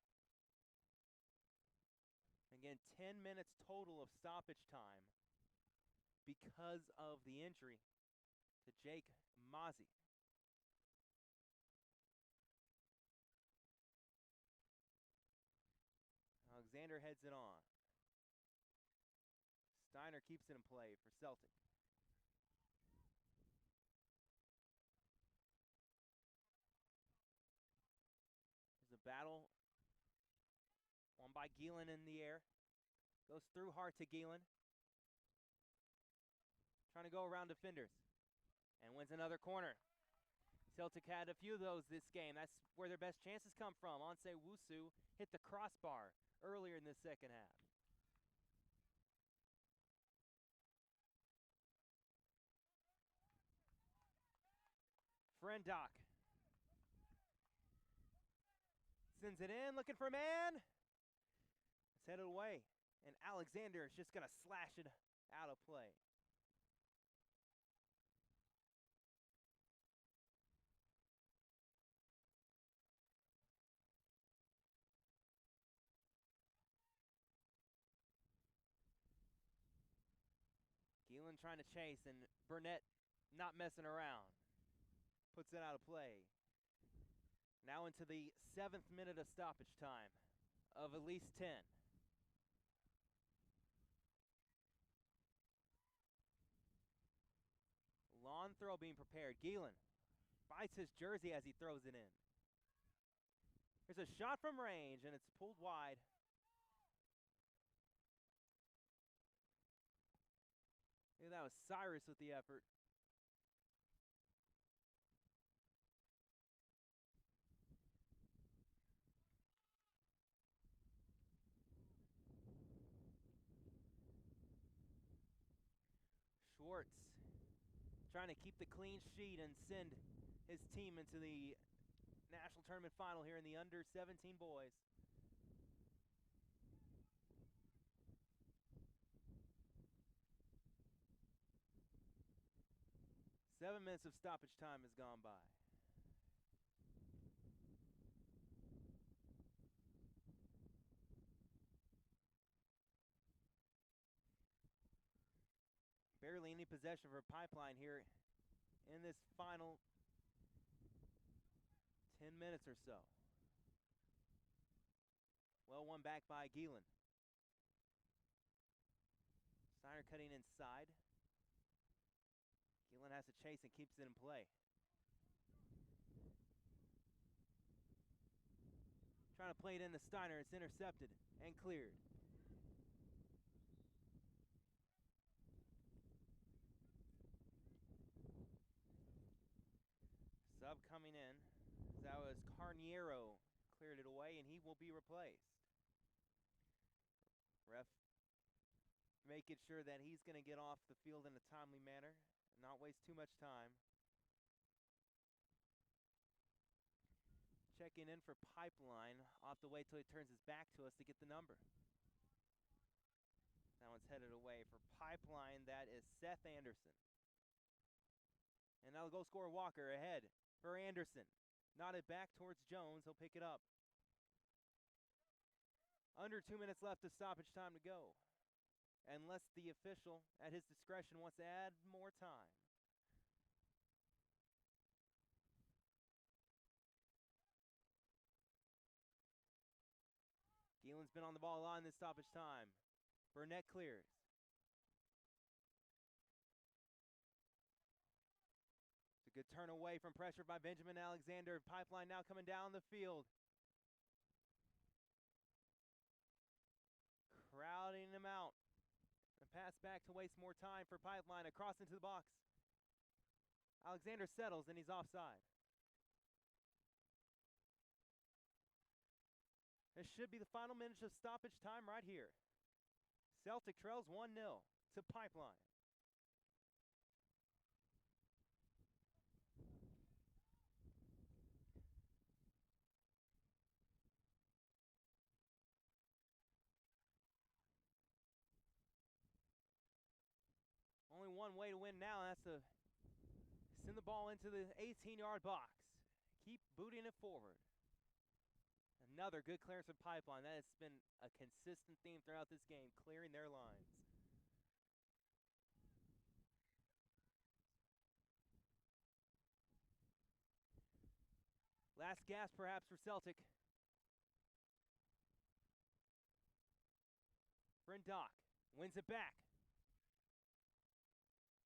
Again, 10 minutes total of stoppage time because of the injury to Jake Mazzi. Alexander heads it on. Steiner keeps it in play for Celtic. There's a battle won by Gielan in the air. Goes through Hart to Gielan. Trying to go around defenders. And wins another corner. Celtic had a few of those this game. That's where their best chances come from. Onse Wusu hit the crossbar earlier in the second half. Frindock sends it in, looking for a man. It's headed away, and Alexander is just going to slash it out of play. Gielan trying to chase, and Burnett not messing around. Puts it out of play. Now into the 7th minute of stoppage time of at least 10. Lawn throw being prepared. Gielan bites his jersey as he throws it in. There's a shot from range, and it's pulled wide. Maybe that was Cyrus with the effort. Schwartz trying to keep the clean sheet and send his team into the national tournament final here in the under-17 boys. Seven minutes of stoppage time has gone by. Barely any possession for Pipeline here in this final 10 minutes or so. Well, one back by Gielan. Steiner cutting inside. Gielan has to chase and keeps it in play. Trying to play it into Steiner. It's intercepted and cleared. Sub coming in. That was Carniero. Cleared it away, and he will be replaced. Ref making sure that he's going to get off the field in a timely manner and not waste too much time. Checking in for Pipeline. I'll have to wait till he turns his back to us to get the number. That one's headed away for Pipeline. That is Seth Anderson. And now the goal scorer Walker ahead for Anderson. Nodded back towards Jones. He'll pick it up. Under 2 minutes left of stoppage time to go. Unless the official, at his discretion, wants to add more time. Gielan's been on the ball a lot in this stoppage time. Burnett clears. Good turn away from pressure by Benjamin Alexander. Pipeline now coming down the field. Crowding him out. And pass back to waste more time for Pipeline. Across into the box. Alexander settles and he's offside. This should be the final minutes of stoppage time right here. Celtic trails 1-0 to Pipeline. Only one way to win now, and that's to send the ball into the 18-yard box. Keep booting it forward. Another good clearance from Pipeline. That has been a consistent theme throughout this game, clearing their lines. Last gasp perhaps for Celtic. Frindock wins it back.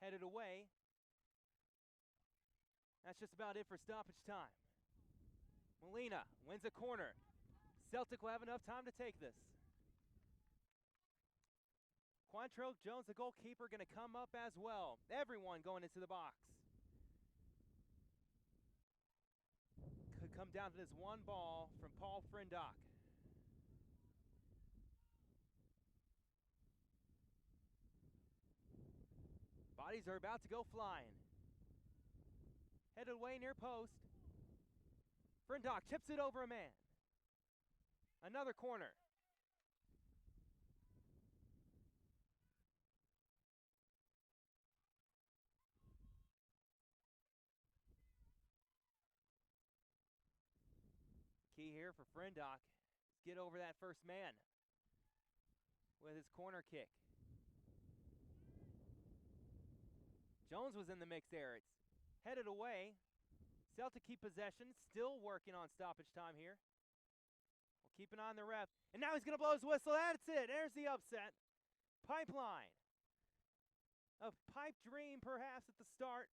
Headed away. That's just about it for stoppage time. Molina wins a corner. Celtic will have enough time to take this. Quantrill Jones, the goalkeeper, going to come up as well. Everyone going into the box. Could come down to this one ball from Paul Frindock. Bodies are about to go flying. Headed away near post. Frindock chips it over a man. Another corner. Key here for Frindock is get over that first man with his corner kick. Jones was in the mix there. It's headed away. Celtic keep possession, still working on stoppage time here. We'll keep an eye on the ref. And now he's going to blow his whistle. That's it. There's the upset. Pipeline. A pipe dream perhaps at the start,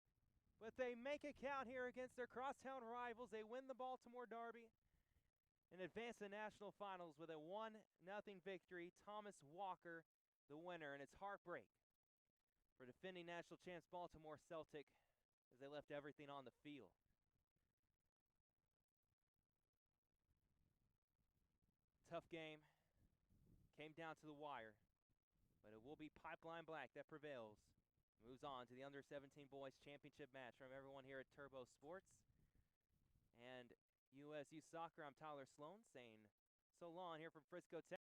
but they make it count here against their crosstown rivals. They win the Baltimore Derby and advance to the national finals with a 1-0 victory. Thomas Walker, the winner, and it's heartbreak for defending national champs Baltimore Celtic as they left everything on the field. Tough game. Came down to the wire, but it will be Pipeline Black that prevails. Moves on to the Under-17 Boys Championship match. From everyone here at Turbo Sports and USYS Soccer, I'm Tyler Sloan saying so long here from Frisco, Texas.